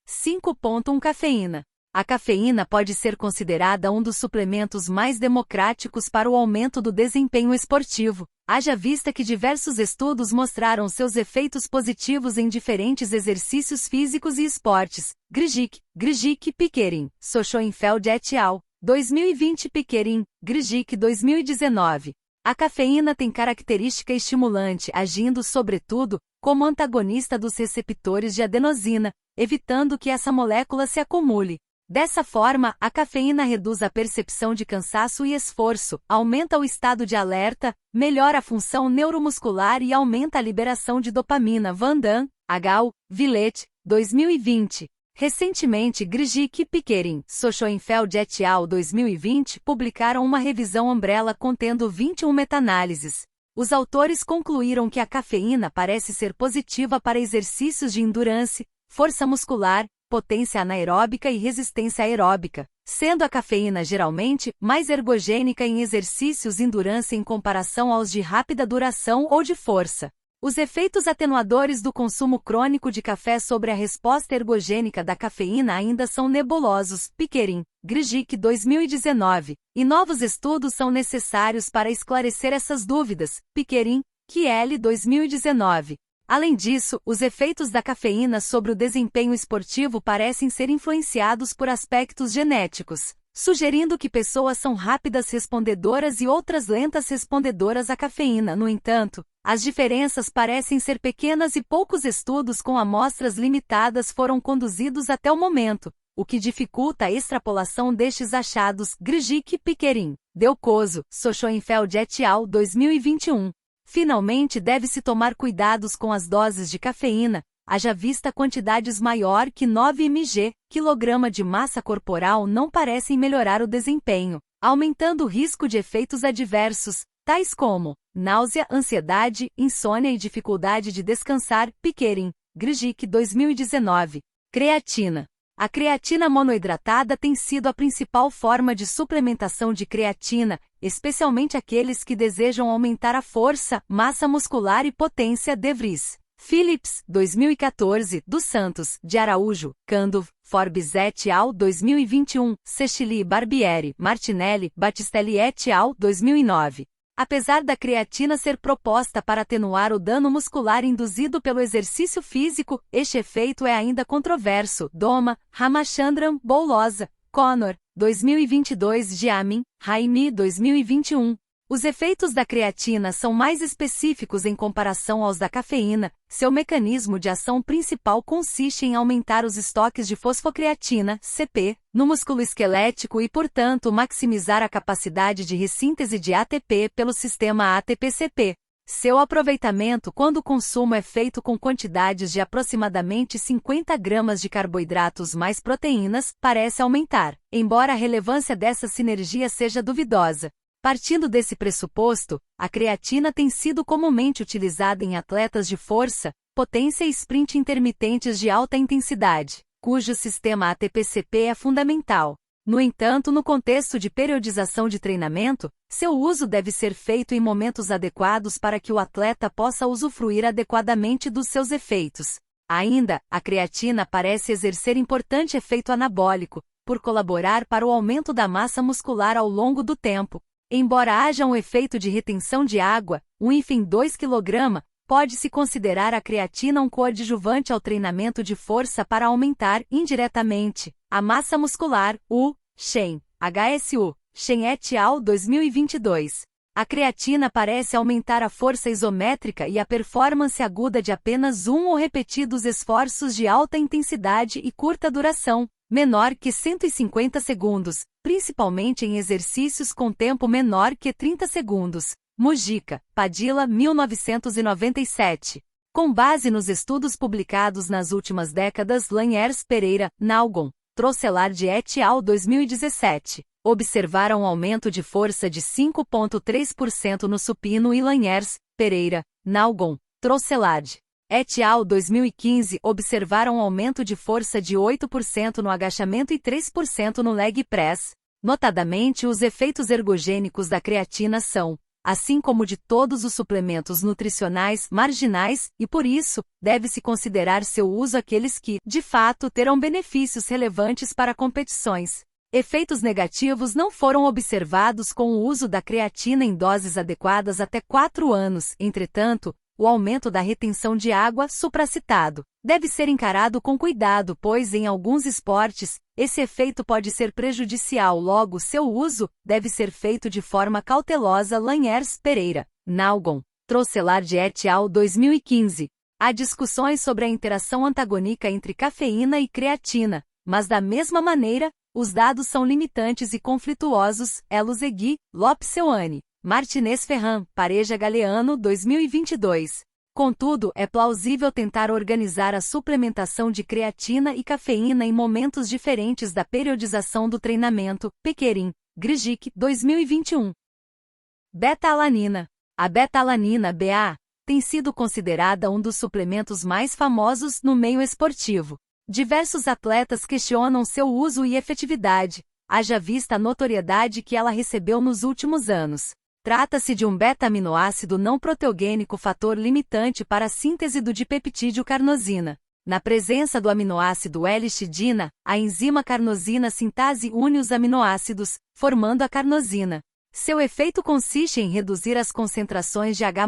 5.1 Cafeína. A cafeína pode ser considerada um dos suplementos mais democráticos para o aumento do desempenho esportivo, haja vista que diversos estudos mostraram seus efeitos positivos em diferentes exercícios físicos e esportes. Grzyk, Pickering, Schoenfeld et al. 2020 Pickering, Grzyk 2019. A cafeína tem característica estimulante, agindo sobretudo como antagonista dos receptores de adenosina, evitando que essa molécula se acumule. Dessa forma, a cafeína reduz a percepção de cansaço e esforço, aumenta o estado de alerta, melhora a função neuromuscular e aumenta a liberação de dopamina. Van Damme, H. Villette, 2020. Recentemente, Grzyk, Pickering, Schoenfeld et al. 2020 publicaram uma revisão Umbrella contendo 21 meta-análises. Os autores concluíram que a cafeína parece ser positiva para exercícios de endurance, força muscular, potência anaeróbica e resistência aeróbica, sendo a cafeína geralmente mais ergogênica em exercícios endurance em comparação aos de rápida duração ou de força. Os efeitos atenuadores do consumo crônico de café sobre a resposta ergogênica da cafeína ainda são nebulosos. Pickering, Grzyk 2019. E novos estudos são necessários para esclarecer essas dúvidas. Pickering, Kiel 2019. Além disso, os efeitos da cafeína sobre o desempenho esportivo parecem ser influenciados por aspectos genéticos, sugerindo que pessoas são rápidas respondedoras e outras lentas respondedoras à cafeína. No entanto, as diferenças parecem ser pequenas e poucos estudos com amostras limitadas foram conduzidos até o momento, o que dificulta a extrapolação destes achados. Grzyk, Pickering, Delcoso, Schoenfeld et al. 2021. Finalmente, deve-se tomar cuidados com as doses de cafeína, haja vista quantidades maior que 9 mg, quilograma de massa corporal não parecem melhorar o desempenho, aumentando o risco de efeitos adversos, tais como náusea, ansiedade, insônia e dificuldade de descansar. Pickering, Grzyk 2019. Creatina. A creatina monoidratada tem sido a principal forma de suplementação de creatina, especialmente aqueles que desejam aumentar a força, massa muscular e potência. De Vries, Phillips, 2014, dos Santos, de Araújo, Candov, Forbes et al. 2021, Cecily Barbieri, Martinelli, Battistelli et al. 2009. Apesar da creatina ser proposta para atenuar o dano muscular induzido pelo exercício físico, este efeito é ainda controverso. Doma, Ramachandran, Boulosa, Connor, 2022, Giamin, Raimi, 2021. Os efeitos da creatina são mais específicos em comparação aos da cafeína. Seu mecanismo de ação principal consiste em aumentar os estoques de fosfocreatina, CP, no músculo esquelético e, portanto, maximizar a capacidade de ressíntese de ATP pelo sistema ATP-CP. Seu aproveitamento quando o consumo é feito com quantidades de aproximadamente 50 gramas de carboidratos mais proteínas, parece aumentar, embora a relevância dessa sinergia seja duvidosa. Partindo desse pressuposto, a creatina tem sido comumente utilizada em atletas de força, potência e sprint intermitentes de alta intensidade, cujo sistema ATP-CP é fundamental. No entanto, no contexto de periodização de treinamento, seu uso deve ser feito em momentos adequados para que o atleta possa usufruir adequadamente dos seus efeitos. Ainda, a creatina parece exercer importante efeito anabólico, por colaborar para o aumento da massa muscular ao longo do tempo. Embora haja um efeito de retenção de água, o IFEM 2 kg, pode-se considerar a creatina um coadjuvante ao treinamento de força para aumentar, indiretamente, a massa muscular. Shen, HSU, Shen et al. 2022. A creatina parece aumentar a força isométrica e a performance aguda de apenas um ou repetidos esforços de alta intensidade e curta duração, menor que 150 segundos, principalmente em exercícios com tempo menor que 30 segundos. Mujica, Padilla, 1997. Com base nos estudos publicados nas últimas décadas, Laniers, Pereira, Nalgon, Trosselard et al. 2017. Observaram um aumento de força de 5,3% no supino e Laniers, Pereira, Nalgon, Trosselard et al. 2015 observaram um aumento de força de 8% no agachamento e 3% no leg press. Notadamente, os efeitos ergogênicos da creatina são, assim como de todos os suplementos nutricionais, marginais, e por isso, deve-se considerar seu uso aqueles que, de fato, terão benefícios relevantes para competições. Efeitos negativos não foram observados com o uso da creatina em doses adequadas até 4 anos. Entretanto, o aumento da retenção de água supracitado deve ser encarado com cuidado, pois em alguns esportes, esse efeito pode ser prejudicial. Logo, seu uso deve ser feito de forma cautelosa. Laniers, Pereira, Nalgon, Trosselard et al. 2015. Há discussões sobre a interação antagônica entre cafeína e creatina, mas da mesma maneira, os dados são limitantes e conflituosos. Eluzegui, Lopes-Seuane, Martinez Ferran, Pareja Galeano, 2022. Contudo, é plausível tentar organizar a suplementação de creatina e cafeína em momentos diferentes da periodização do treinamento. Pickering, Grzyk, 2021. Beta-alanina. A beta-alanina BA tem sido considerada um dos suplementos mais famosos no meio esportivo. Diversos atletas questionam seu uso e efetividade, haja vista a notoriedade que ela recebeu nos últimos anos. Trata-se de um beta-aminoácido não proteogênico fator limitante para a síntese do dipeptídeo carnosina. Na presença do aminoácido L-histidina, a enzima carnosina sintase une os aminoácidos, formando a carnosina. Seu efeito consiste em reduzir as concentrações de H+,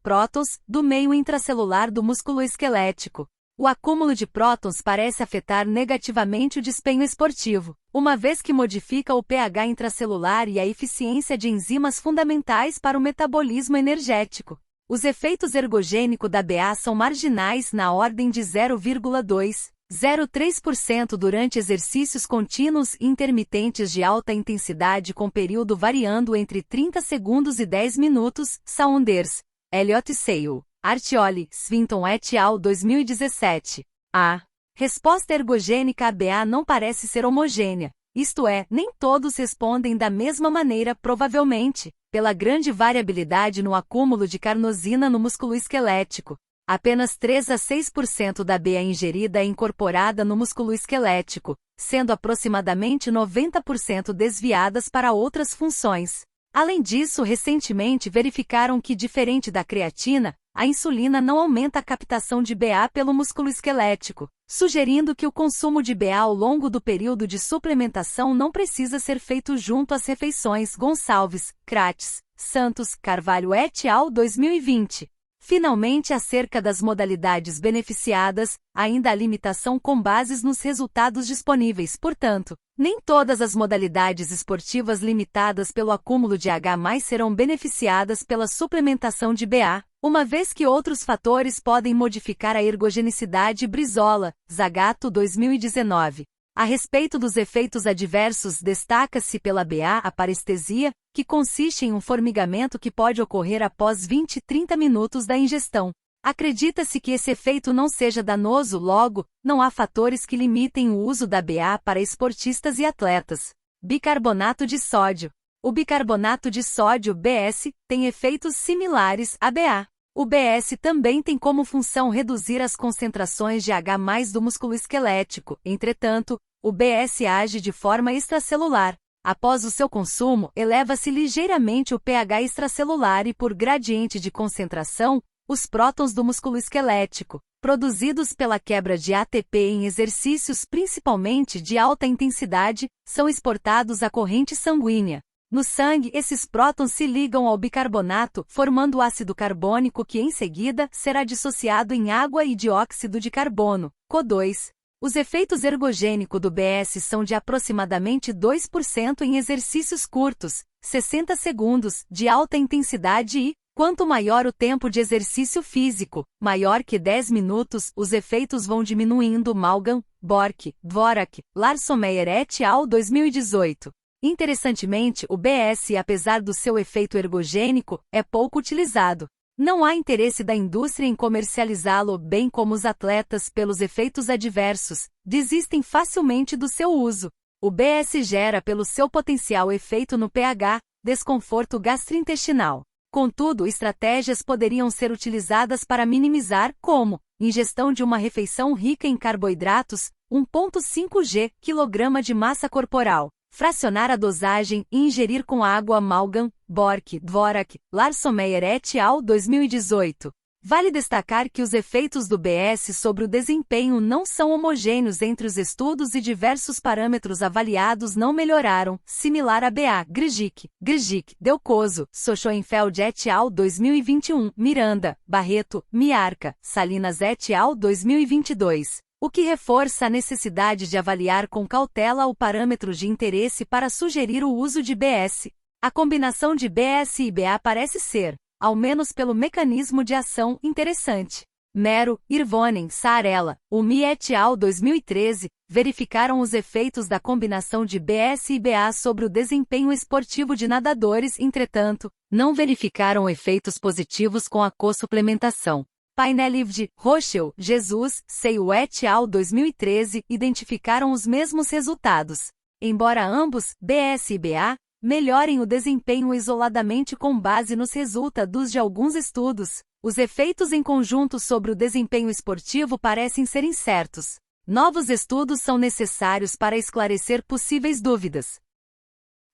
prótons, do meio intracelular do músculo esquelético. O acúmulo de prótons parece afetar negativamente o desempenho esportivo, uma vez que modifica o pH intracelular e a eficiência de enzimas fundamentais para o metabolismo energético. Os efeitos ergogênicos da BA são marginais na ordem de 0,2-0,3% durante exercícios contínuos e intermitentes de alta intensidade com período variando entre 30 segundos e 10 minutos, Saunders, Elliott Sale, Artioli, Swinton et al. 2017. A resposta ergogênica à BA não parece ser homogênea, isto é, nem todos respondem da mesma maneira provavelmente, pela grande variabilidade no acúmulo de carnosina no músculo esquelético. Apenas 3 a 6% da BA ingerida é incorporada no músculo esquelético, sendo aproximadamente 90% desviadas para outras funções. Além disso, recentemente verificaram que, diferente da creatina, a insulina não aumenta a captação de BA pelo músculo esquelético, sugerindo que o consumo de BA ao longo do período de suplementação não precisa ser feito junto às refeições. Gonçalves, Crates, Santos, Carvalho et al. 2020. Finalmente, acerca das modalidades beneficiadas, ainda há limitação com bases nos resultados disponíveis. Portanto, nem todas as modalidades esportivas limitadas pelo acúmulo de H+ serão beneficiadas pela suplementação de BA, uma vez que outros fatores podem modificar a ergogenicidade. Brizola, Zagato 2019. A respeito dos efeitos adversos, destaca-se pela BA a parestesia, que consiste em um formigamento que pode ocorrer após 20-30 minutos da ingestão. Acredita-se que esse efeito não seja danoso, logo, não há fatores que limitem o uso da BA para esportistas e atletas. Bicarbonato de sódio. O bicarbonato de sódio, BS, tem efeitos similares à BA. O BS também tem como função reduzir as concentrações de H+ do músculo esquelético, entretanto, o BS age de forma extracelular. Após o seu consumo, eleva-se ligeiramente o pH extracelular e, por gradiente de concentração, os prótons do músculo esquelético, produzidos pela quebra de ATP em exercícios principalmente de alta intensidade, são exportados à corrente sanguínea. No sangue, esses prótons se ligam ao bicarbonato, formando ácido carbônico que, em seguida, será dissociado em água e dióxido de carbono, CO2. Os efeitos ergogênicos do BS são de aproximadamente 2% em exercícios curtos, 60 segundos, de alta intensidade e, quanto maior o tempo de exercício físico, maior que 10 minutos, os efeitos vão diminuindo. Malgan, Bork, Dvorak, Larson-Meyer et al. 2018. Interessantemente, o BS, apesar do seu efeito ergogênico, é pouco utilizado. Não há interesse da indústria em comercializá-lo, bem como os atletas, pelos efeitos adversos, desistem facilmente do seu uso. O BS gera, pelo seu potencial efeito no pH, desconforto gastrointestinal. Contudo, estratégias poderiam ser utilizadas para minimizar, como ingestão de uma refeição rica em carboidratos, 1,5 g kg de massa corporal. Fracionar a dosagem e ingerir com água. Malgan, Bork, Dvorak, Larson-Meyer et al. 2018. Vale destacar que os efeitos do BS sobre o desempenho não são homogêneos entre os estudos e diversos parâmetros avaliados não melhoraram, similar a BA. Grgic, Delcoso, Schoenfeld et al. 2021, Miranda, Barreto, Miarca, Salinas et al. 2022. O que reforça a necessidade de avaliar com cautela o parâmetro de interesse para sugerir o uso de BS. A combinação de BS e BA parece ser, ao menos pelo mecanismo de ação, interessante. Mero, Irvonen, Saarela, Umi et al. 2013, verificaram os efeitos da combinação de BS e BA sobre o desempenho esportivo de nadadores, entretanto, não verificaram efeitos positivos com a co-suplementação. Painelivd, Rochel, Jesus, Seio et al. 2013, identificaram os mesmos resultados. Embora ambos, BS e BA, melhorem o desempenho isoladamente com base nos resultados de alguns estudos, os efeitos em conjunto sobre o desempenho esportivo parecem ser incertos. Novos estudos são necessários para esclarecer possíveis dúvidas.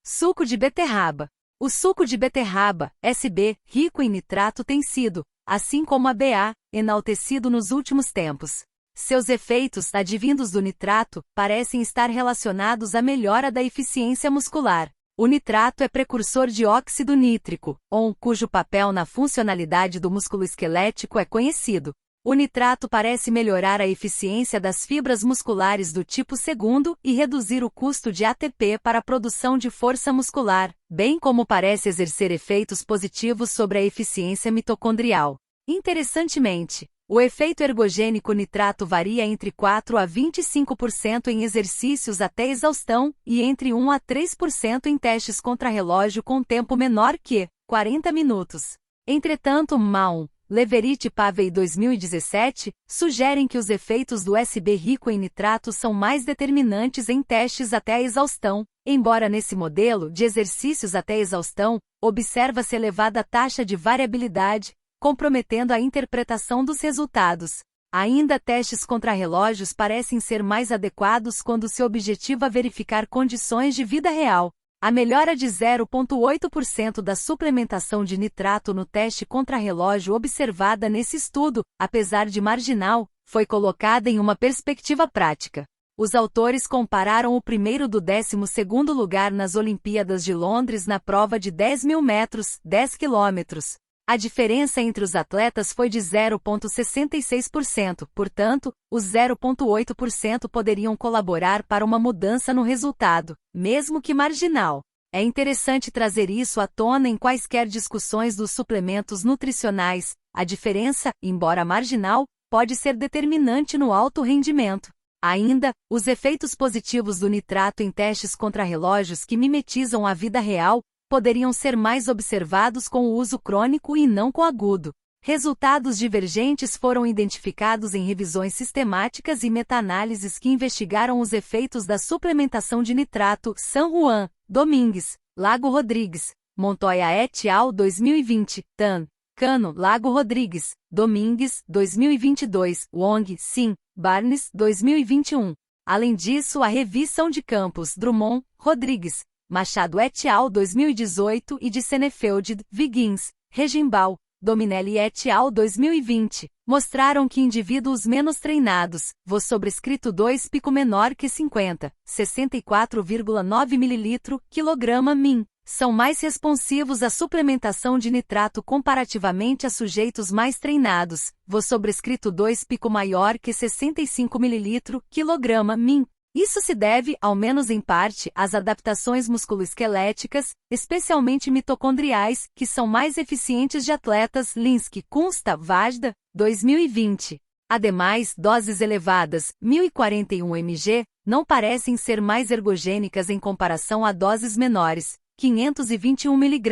Suco de beterraba. O suco de beterraba, SB, rico em nitrato tem sido, assim como a BA, enaltecido nos últimos tempos. Seus efeitos, advindos do nitrato, parecem estar relacionados à melhora da eficiência muscular. O nitrato é precursor de óxido nítrico, ON, cujo papel na funcionalidade do músculo esquelético é conhecido. O nitrato parece melhorar a eficiência das fibras musculares do tipo 2 e reduzir o custo de ATP para a produção de força muscular, bem como parece exercer efeitos positivos sobre a eficiência mitocondrial. Interessantemente, o efeito ergogênico nitrato varia entre 4 a 25% em exercícios até exaustão e entre 1 a 3% em testes contrarrelógio com tempo menor que 40 minutos. Entretanto, Maun, Leverett e Pavey 2017, sugerem que os efeitos do SB rico em nitrato são mais determinantes em testes até a exaustão, embora nesse modelo de exercícios até exaustão, observa-se elevada taxa de variabilidade, comprometendo a interpretação dos resultados. Ainda testes contrarrelógios parecem ser mais adequados quando se objetiva verificar condições de vida real. A melhora de 0,8% da suplementação de nitrato no teste contrarrelógio observada nesse estudo, apesar de marginal, foi colocada em uma perspectiva prática. Os autores compararam o primeiro do 12º lugar nas Olimpíadas de Londres na prova de 10.000 metros, 10 quilômetros. A diferença entre os atletas foi de 0,66%, portanto, os 0,8% poderiam colaborar para uma mudança no resultado, mesmo que marginal. É interessante trazer isso à tona em quaisquer discussões dos suplementos nutricionais. A diferença, embora marginal, pode ser determinante no alto rendimento. Ainda, os efeitos positivos do nitrato em testes contrarrelógios que mimetizam a vida real poderiam ser mais observados com o uso crônico e não com agudo. Resultados divergentes foram identificados em revisões sistemáticas e meta-análises que investigaram os efeitos da suplementação de nitrato. San Juan, Domingues, Lago Rodrigues, Montoya et al. 2020, Tan, Cano, Lago Rodrigues, Domingues, 2022, Wong, Sim, Barnes, 2021. Além disso, a revisão de Campos, Drummond, Rodrigues, Machado et al. 2018 e de Senefeld, Wiggins, Regimbal, Dominelli et al. 2020, mostraram que indivíduos menos treinados, VO sobrescrito 2 pico menor que 50, 64,9 ml, kg min, são mais responsivos à suplementação de nitrato comparativamente a sujeitos mais treinados, VO sobrescrito 2 pico maior que 65 ml, kg min. Isso se deve, ao menos em parte, às adaptações musculoesqueléticas, especialmente mitocondriais, que são mais eficientes de atletas. Linsky, Kunsta, Vajda, 2020. Ademais, doses elevadas, 1041 mg, não parecem ser mais ergogênicas em comparação a doses menores, 521 mg,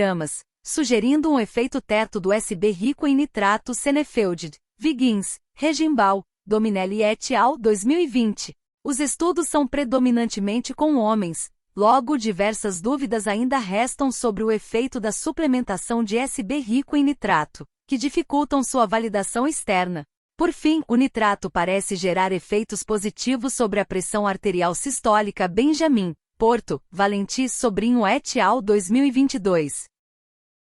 sugerindo um efeito teto do SB rico em nitrato. Senefeld, Wiggins, Regimbal, Dominelli et al. 2020. Os estudos são predominantemente com homens, logo diversas dúvidas ainda restam sobre o efeito da suplementação de SB rico em nitrato, que dificultam sua validação externa. Por fim, o nitrato parece gerar efeitos positivos sobre a pressão arterial sistólica. Benjamin, Porto, Valenti Sobrinho et al. 2022.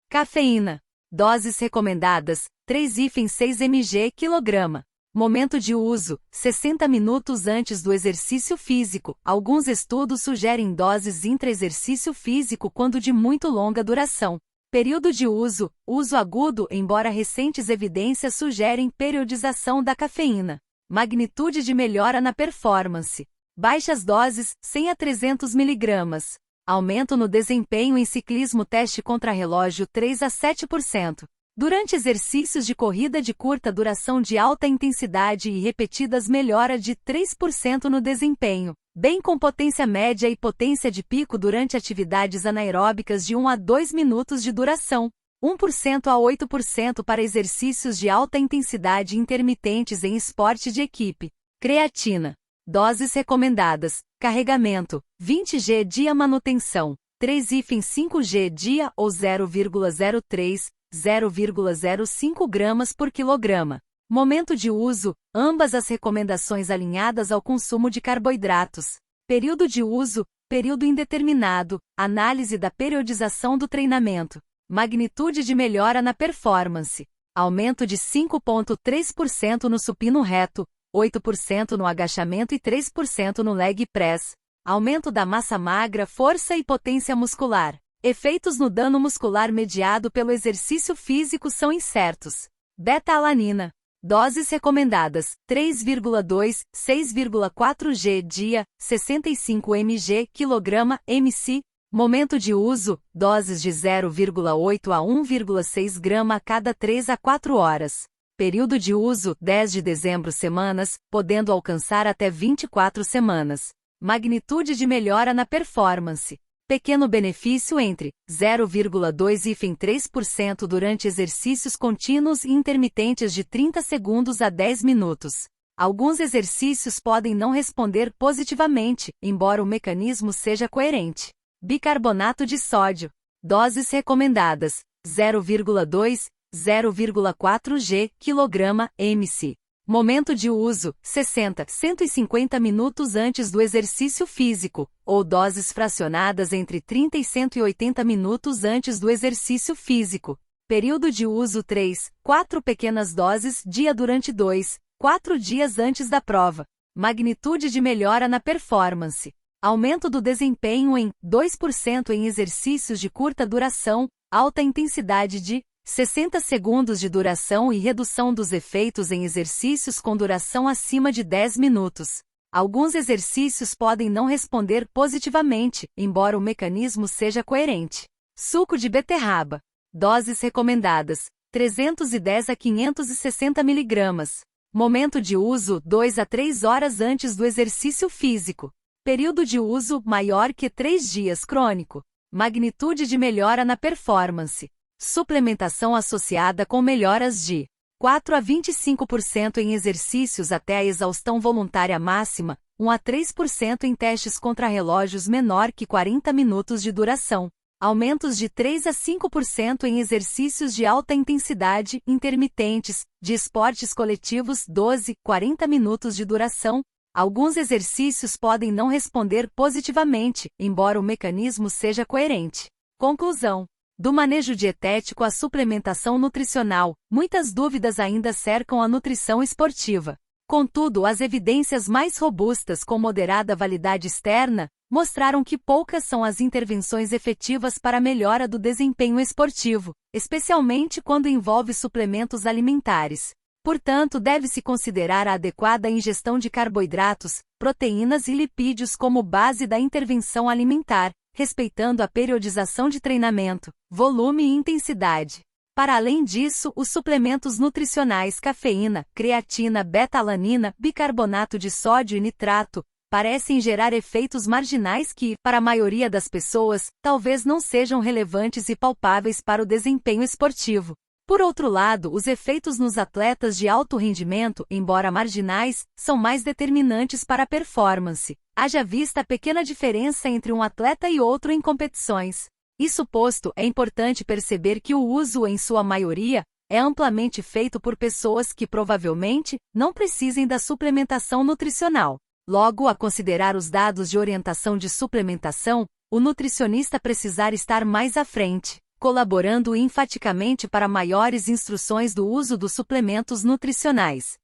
Cafeína. Doses recomendadas, 3,6 mg kg. Momento de uso, 60 minutos antes do exercício físico. Alguns estudos sugerem doses intra-exercício físico quando de muito longa duração. Período de uso, uso agudo, embora recentes evidências sugerem periodização da cafeína. Magnitude de melhora na performance. Baixas doses, 100 a 300 mg. Aumento no desempenho em ciclismo. Teste contrarrelógio 3 a 7%. Durante exercícios de corrida de curta duração de alta intensidade e repetidas, melhora de 3% no desempenho, bem com potência média e potência de pico durante atividades anaeróbicas de 1 a 2 minutos de duração, 1% a 8% para exercícios de alta intensidade intermitentes em esporte de equipe. Creatina. Doses recomendadas. Carregamento, 20 g dia. Manutenção, 3,5 g dia ou 0,05 gramas por quilograma. Momento de uso, ambas as recomendações alinhadas ao consumo de carboidratos. Período de uso, período indeterminado, análise da periodização do treinamento, magnitude de melhora na performance, aumento de 5,3% no supino reto, 8% no agachamento e 3% no leg press, aumento da massa magra, força e potência muscular. Efeitos no dano muscular mediado pelo exercício físico são incertos. Beta-alanina. Doses recomendadas: 3,2, 6,4 g dia, 65 mg kg/mc. Momento de uso: doses de 0,8 a 1,6 grama a cada 3 a 4 horas. Período de uso: 10 de dezembro semanas, podendo alcançar até 24 semanas. Magnitude de melhora na performance. Pequeno benefício entre 0,2 e 3% durante exercícios contínuos e intermitentes de 30 segundos a 10 minutos. Alguns exercícios podem não responder positivamente, embora o mecanismo seja coerente. Bicarbonato de sódio. Doses recomendadas: 0,2, 0,4 g kg/mc. Momento de uso: 60, 150 minutos antes do exercício físico, ou doses fracionadas entre 30 e 180 minutos antes do exercício físico. Período de uso: 3, 4 pequenas doses dia durante 2, 4 dias antes da prova. Magnitude de melhora na performance. Aumento do desempenho em 2% em exercícios de curta duração, alta intensidade de 60 segundos de duração e redução dos efeitos em exercícios com duração acima de 10 minutos. Alguns exercícios podem não responder positivamente, embora o mecanismo seja coerente. Suco de beterraba. Doses recomendadas: 310 a 560 mg. Momento de uso: 2 a 3 horas antes do exercício físico. Período de uso: maior que 3 dias crônico. Magnitude de melhora na performance. Suplementação associada com melhoras de 4 a 25% em exercícios até a exaustão voluntária máxima, 1 a 3% em testes contrarrelógios menor que 40 minutos de duração, aumentos de 3 a 5% em exercícios de alta intensidade intermitentes, de esportes coletivos 12, 40 minutos de duração. Alguns exercícios podem não responder positivamente, embora o mecanismo seja coerente. Conclusão. Do manejo dietético à suplementação nutricional, muitas dúvidas ainda cercam a nutrição esportiva. Contudo, as evidências mais robustas com moderada validade externa mostraram que poucas são as intervenções efetivas para a melhora do desempenho esportivo, especialmente quando envolve suplementos alimentares. Portanto, deve-se considerar a adequada ingestão de carboidratos, proteínas e lipídios como base da intervenção alimentar, respeitando a periodização de treinamento, volume e intensidade. Para além disso, os suplementos nutricionais cafeína, creatina, beta-alanina, bicarbonato de sódio e nitrato parecem gerar efeitos marginais que, para a maioria das pessoas, talvez não sejam relevantes e palpáveis para o desempenho esportivo. Por outro lado, os efeitos nos atletas de alto rendimento, embora marginais, são mais determinantes para a performance. Haja vista a pequena diferença entre um atleta e outro em competições. Isso posto, é importante perceber que o uso, em sua maioria, é amplamente feito por pessoas que provavelmente não precisem da suplementação nutricional. Logo, a considerar os dados de orientação de suplementação, o nutricionista precisar estar mais à frente, colaborando enfaticamente para maiores instruções do uso dos suplementos nutricionais.